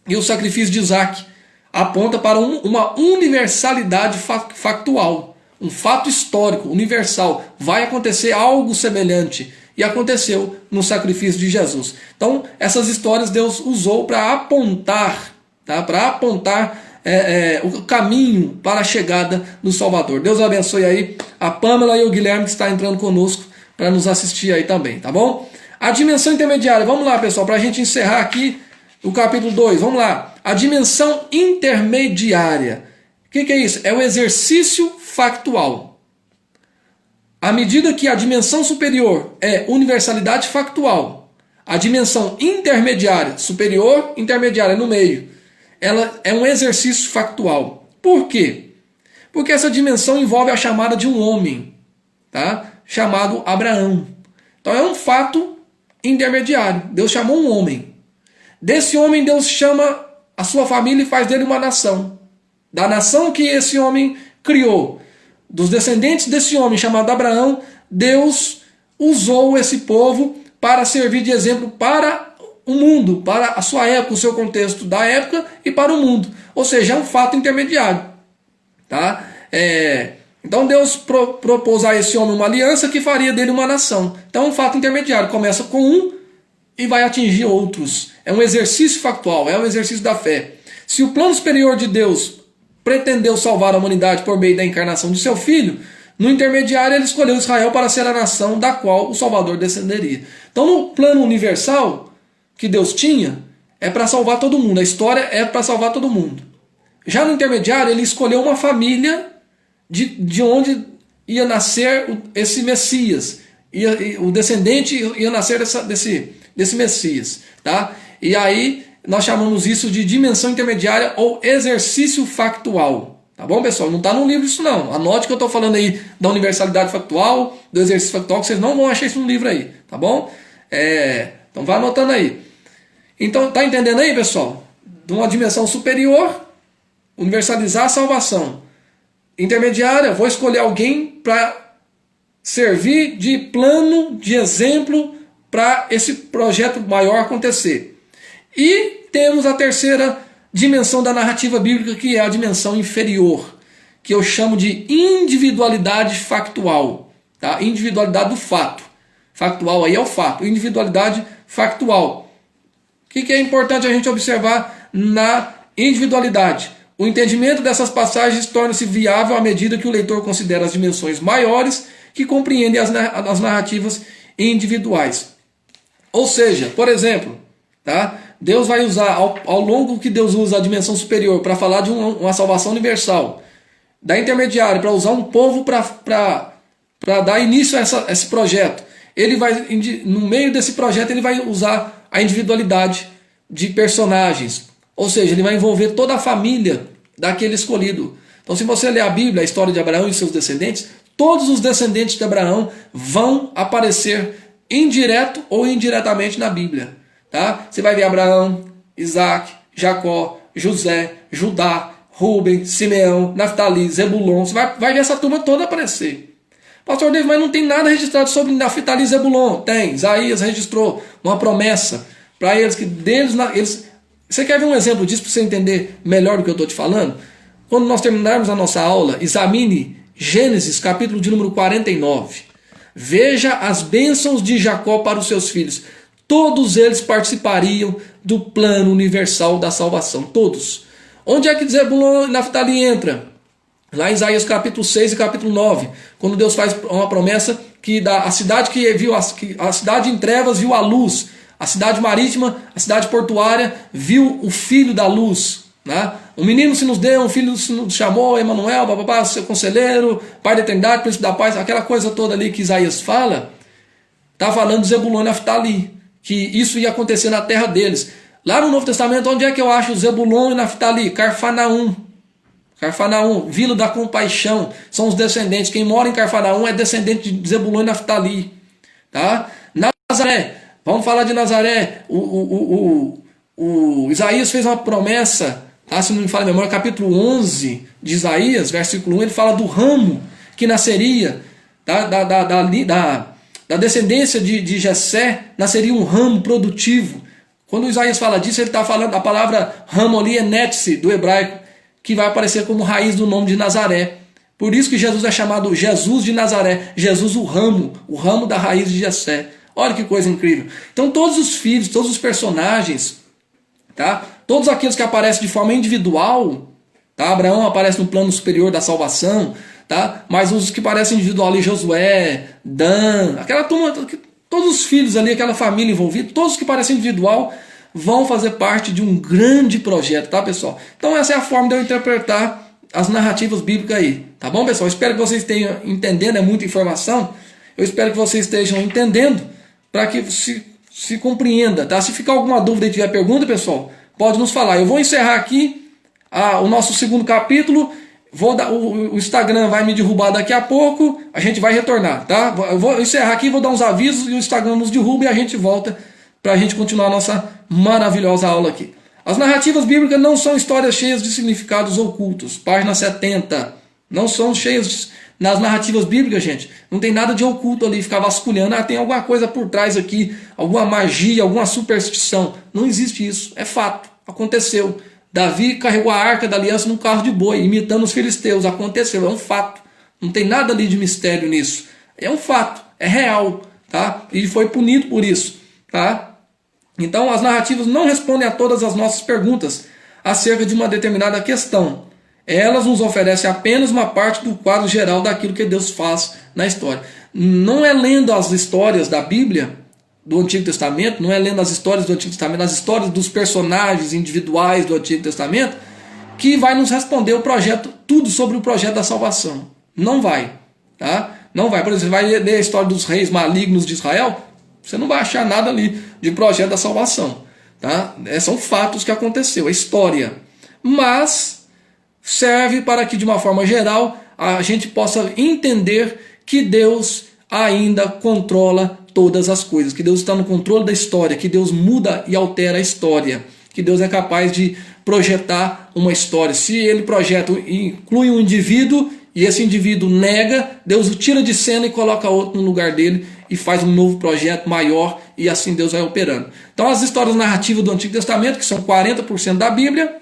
e o sacrifício de Isaac. Aponta para uma universalidade factual. Um fato histórico, universal. Vai acontecer algo semelhante. E aconteceu no sacrifício de Jesus. Então, essas histórias Deus usou para apontar, tá? Para apontar o caminho para a chegada do Salvador. Deus abençoe aí a Pamela e o Guilherme que está entrando conosco para nos assistir aí também, tá bom? A dimensão intermediária, vamos lá, pessoal, para a gente encerrar aqui o capítulo 2, vamos lá. A dimensão intermediária. O que é isso? É o exercício factual. À medida que a dimensão superior é universalidade factual, a dimensão intermediária, superior, intermediária no meio, ela é um exercício factual. Por quê? Porque essa dimensão envolve a chamada de um homem, tá? Chamado Abraão. Então é um fato intermediário. Deus chamou um homem. Desse homem Deus chama a sua família e faz dele uma nação. Da nação que esse homem criou, dos descendentes desse homem chamado Abraão, Deus usou esse povo para servir de exemplo para o mundo, para a sua época, o seu contexto da época e para o mundo. Ou seja, é um fato intermediário. Tá? Então Deus propôs a esse homem uma aliança que faria dele uma nação. Então é um fato intermediário. Começa com um e vai atingir outros. É um exercício factual, é um exercício da fé. Se o plano superior de Deus pretendeu salvar a humanidade por meio da encarnação de seu filho, no intermediário ele escolheu Israel para ser a nação da qual o Salvador descenderia. Então no plano universal que Deus tinha, é para salvar todo mundo, a história é para salvar todo mundo. Já no intermediário ele escolheu uma família de onde ia nascer esse Messias, o descendente ia nascer desse Messias. Tá? E aí nós chamamos isso de dimensão intermediária ou exercício factual. Tá bom, pessoal? Não está no livro isso não. Anote que eu estou falando aí da universalidade factual, do exercício factual, que vocês não vão achar isso no livro aí. Tá bom? Então vai anotando aí. Então, tá entendendo aí, pessoal? De uma dimensão superior, universalizar a salvação. Intermediária, vou escolher alguém para servir de plano, de exemplo para esse projeto maior acontecer. E temos a terceira dimensão da narrativa bíblica, que é a dimensão inferior, que eu chamo de individualidade factual. Tá? Individualidade do fato. Factual aí é o fato. Individualidade factual. O que é importante a gente observar na individualidade? O entendimento dessas passagens torna-se viável à medida que o leitor considera as dimensões maiores que compreendem as narrativas individuais. Ou seja, por exemplo, tá? Deus vai usar, ao longo que Deus usa a dimensão superior para falar de uma salvação universal, da intermediária para usar um povo para dar início a esse projeto, ele vai, no meio desse projeto, ele vai usar a individualidade de personagens. Ou seja, ele vai envolver toda a família daquele escolhido. Então, se você ler a Bíblia, a história de Abraão e seus descendentes, todos os descendentes de Abraão vão aparecer indireto ou indiretamente na Bíblia. Tá? Você vai ver Abraão, Isaac, Jacó, José, Judá, Rubem, Simeão, Naftali, Zebulon. Você vai ver essa turma toda aparecer. Pastor David, mas não tem nada registrado sobre Naftali e Zebulon. Tem, Isaías registrou uma promessa para eles que deles... Você quer ver um exemplo disso para você entender melhor do que eu estou te falando? Quando nós terminarmos a nossa aula, examine Gênesis, capítulo de número 49. Veja as bênçãos de Jacó para os seus filhos. Todos eles participariam do plano universal da salvação. Todos. Onde é que Zebulon e Naftali entra? Lá em Isaías capítulo 6 e capítulo 9. Quando Deus faz uma promessa que a cidade que viu a cidade em trevas viu a luz. A cidade marítima, a cidade portuária, viu o filho da luz. Né? Um menino se nos deu, um filho se nos chamou, Emanuel, papapá, seu conselheiro, pai da eternidade, príncipe da paz, aquela coisa toda ali que Isaías fala, está falando de Zebulon e Naftali, que isso ia acontecer na terra deles. Lá no Novo Testamento, onde é que eu acho Zebulon e Naftali? Carfanaum. Carfanaum, Vila da Compaixão, são os descendentes. Quem mora em Carfanaum é descendente de Zebulon e Naftali. Tá? Nazaré. Vamos falar de Nazaré. O Isaías fez uma promessa, tá? Se não me falha a memória, capítulo 11 de Isaías, versículo 1, ele fala do ramo que nasceria, tá? Da descendência de Jessé, nasceria um ramo produtivo. Quando Isaías fala disso, ele está falando, a palavra ramo ali é netse, do hebraico, que vai aparecer como raiz do nome de Nazaré. Por isso que Jesus é chamado Jesus de Nazaré, Jesus o ramo da raiz de Jessé. Olha que coisa incrível. Então todos os filhos, todos os personagens, tá? Todos aqueles que aparecem de forma individual, tá? Abraão aparece no plano superior da salvação, tá? Mas os que aparecem individual ali, Josué, Dan, aquela turma, todos os filhos ali, aquela família envolvida, todos os que parecem individual vão fazer parte de um grande projeto, tá, pessoal? Então essa é a forma de eu interpretar as narrativas bíblicas aí, tá bom, pessoal? Espero que vocês tenham entendendo, é muita informação. Eu espero que vocês estejam entendendo, para que se compreenda, tá? Se ficar alguma dúvida e tiver pergunta, pessoal, pode nos falar. Eu vou encerrar aqui o nosso segundo capítulo. O Instagram vai me derrubar daqui a pouco. A gente vai retornar, tá? Eu vou encerrar aqui, vou dar uns avisos e o Instagram nos derruba e a gente volta para a gente continuar a nossa maravilhosa aula aqui. As narrativas bíblicas não são histórias cheias de significados ocultos. Página 70. Não são cheias nas narrativas bíblicas, gente. Não tem nada de oculto ali, ficar vasculhando. Tem alguma coisa por trás aqui, alguma magia, alguma superstição. Não existe isso. É fato. Aconteceu. Davi carregou a arca da aliança num carro de boi, imitando os filisteus. Aconteceu. É um fato. Não tem nada ali de mistério nisso. É um fato. É real. Tá? E foi punido por isso. Tá? Então as narrativas não respondem a todas as nossas perguntas acerca de uma determinada questão. Elas nos oferecem apenas uma parte do quadro geral daquilo que Deus faz na história. Não é lendo as histórias da Bíblia, do Antigo Testamento, não é lendo as histórias do Antigo Testamento, as histórias dos personagens individuais do Antigo Testamento, que vai nos responder o projeto, tudo sobre o projeto da salvação. Não vai. Tá? Não vai. Por exemplo, você vai ler a história dos reis malignos de Israel, você não vai achar nada ali de projeto da salvação. Tá? São fatos que aconteceu, a história. Mas serve para que, de uma forma geral, a gente possa entender que Deus ainda controla todas as coisas, que Deus está no controle da história, que Deus muda e altera a história, que Deus é capaz de projetar uma história. Se ele projeta, inclui um indivíduo e esse indivíduo nega, Deus o tira de cena e coloca outro no lugar dele e faz um novo projeto maior, e assim Deus vai operando. Então as histórias narrativas do Antigo Testamento, que são 40% da Bíblia,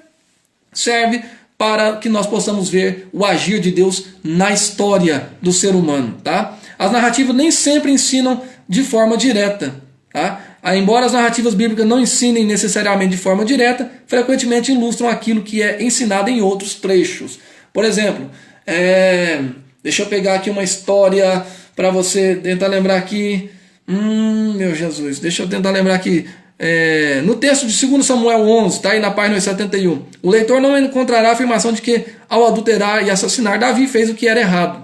serve para que nós possamos ver o agir de Deus na história do ser humano. Tá? As narrativas nem sempre ensinam de forma direta. Tá? Embora as narrativas bíblicas não ensinem necessariamente de forma direta, frequentemente ilustram aquilo que é ensinado em outros trechos. Por exemplo, deixa eu pegar aqui uma história para você tentar lembrar aqui. Meu Jesus, deixa eu tentar lembrar aqui. No texto de 2 Samuel 11, tá aí na página 71, o leitor não encontrará a afirmação de que ao adulterar e assassinar, Davi fez o que era errado.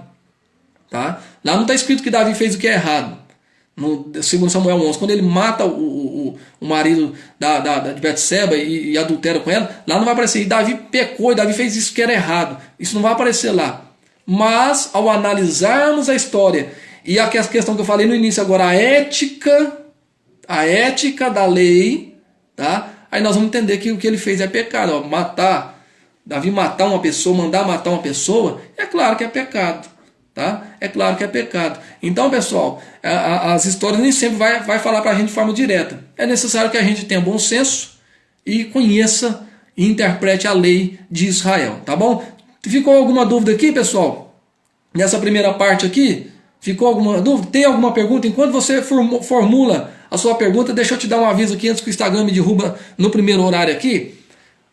Tá? Lá não está escrito que Davi fez o que é errado. No 2 Samuel 11, quando ele mata o marido de Betseba e adultera com ela, lá não vai aparecer, e Davi pecou, e Davi fez isso que era errado. Isso não vai aparecer lá. Mas, ao analisarmos a história, e a questão que eu falei no início agora, a ética da lei, tá? Aí nós vamos entender que o que ele fez é pecado. Davi matar uma pessoa, mandar matar uma pessoa, é claro que é pecado. Tá? É claro que é pecado. Então, pessoal, as histórias nem sempre vai falar para a gente de forma direta. É necessário que a gente tenha bom senso e conheça e interprete a lei de Israel. Tá bom? Ficou alguma dúvida aqui, pessoal? Nessa primeira parte aqui? Ficou alguma dúvida? Tem alguma pergunta? Enquanto você formula a sua pergunta, deixa eu te dar um aviso aqui antes que o Instagram me derruba no primeiro horário aqui.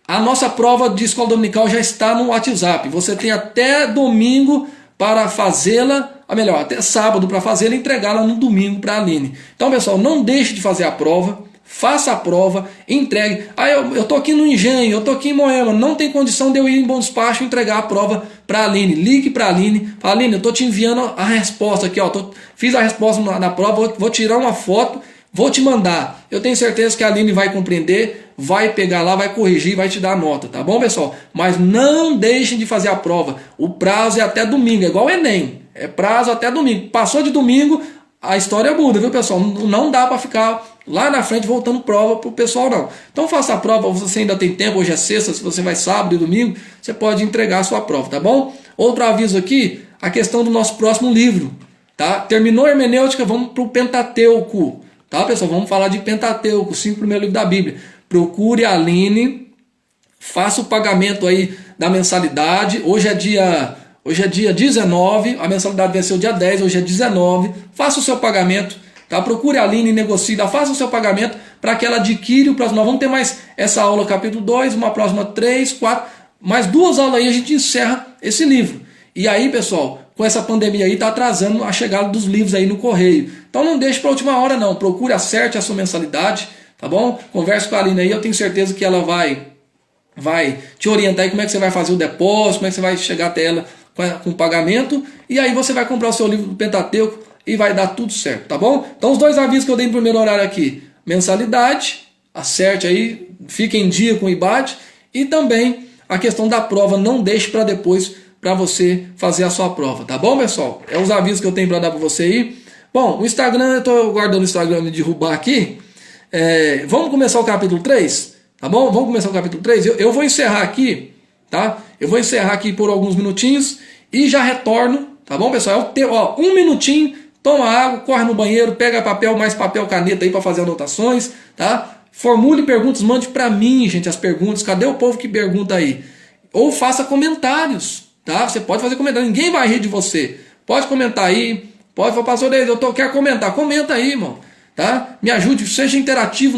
A nossa prova de escola dominical já está no WhatsApp. Você tem até domingo para fazê-la, ou melhor, até sábado para fazê-la e entregá-la no domingo para a Aline. Então, pessoal, não deixe de fazer a prova, faça a prova, entregue. Eu estou aqui no Engenho, eu estou aqui em Moema, não tem condição de eu ir em Bom Despacho e entregar a prova para a Aline. Ligue para a Aline, fala, Aline, eu estou te enviando a resposta aqui, fiz a resposta na prova, vou tirar uma foto, vou te mandar. Eu tenho certeza que a Aline vai compreender, vai pegar lá, vai corrigir, vai te dar a nota, tá bom, pessoal? Mas não deixem de fazer a prova. O prazo é até domingo, é igual o Enem. É prazo até domingo. Passou de domingo, a história muda, viu, pessoal? Não dá para ficar lá na frente voltando prova pro pessoal, não. Então faça a prova, você ainda tem tempo, hoje é sexta, se você vai sábado e domingo, você pode entregar a sua prova, tá bom? Outro aviso aqui, a questão do nosso próximo livro, tá? Terminou a hermenêutica, vamos pro Pentateuco, tá, pessoal? Vamos falar de Pentateuco, 5 primeiros livros da Bíblia. Procure a Aline, faça o pagamento aí da mensalidade. Hoje é dia 19, a mensalidade venceu dia 10, hoje é 19. Faça o seu pagamento, tá? Procure a Aline, negocie, faça o seu pagamento para que ela adquire o próximo. Nós vamos ter mais essa aula capítulo 2, uma próxima 3, 4, mais 2 aulas aí a gente encerra esse livro. E aí, pessoal, com essa pandemia aí está atrasando a chegada dos livros aí no correio. Então não deixe para a última hora não, procure, acerte a sua mensalidade. Tá bom? Converse com a Aline aí, eu tenho certeza que ela vai te orientar aí como é que você vai fazer o depósito, como é que você vai chegar até ela com o pagamento, e aí você vai comprar o seu livro do Pentateuco e vai dar tudo certo, tá bom? Então os 2 avisos que eu dei no primeiro horário aqui, mensalidade, acerte aí, fique em dia com o IBAD, e também a questão da prova, não deixe para depois para você fazer a sua prova, tá bom, pessoal? É os avisos que eu tenho para dar para você aí. Bom, o Instagram, eu estou guardando o Instagram me derrubar aqui. Vamos começar o capítulo 3, tá bom? Vamos começar o capítulo 3. Eu vou encerrar aqui, tá? Eu vou encerrar aqui por alguns minutinhos e já retorno, tá bom, pessoal? Um minutinho, toma água, corre no banheiro, pega papel, mais papel, caneta aí para fazer anotações, tá? Formule perguntas, mande para mim, gente, as perguntas. Cadê o povo que pergunta aí? Ou faça comentários, tá? Você pode fazer comentário, ninguém vai rir de você. Pode comentar aí, pode falar, pastor, quero comentar. Comenta aí, irmão. Tá? Me ajude, seja interativo.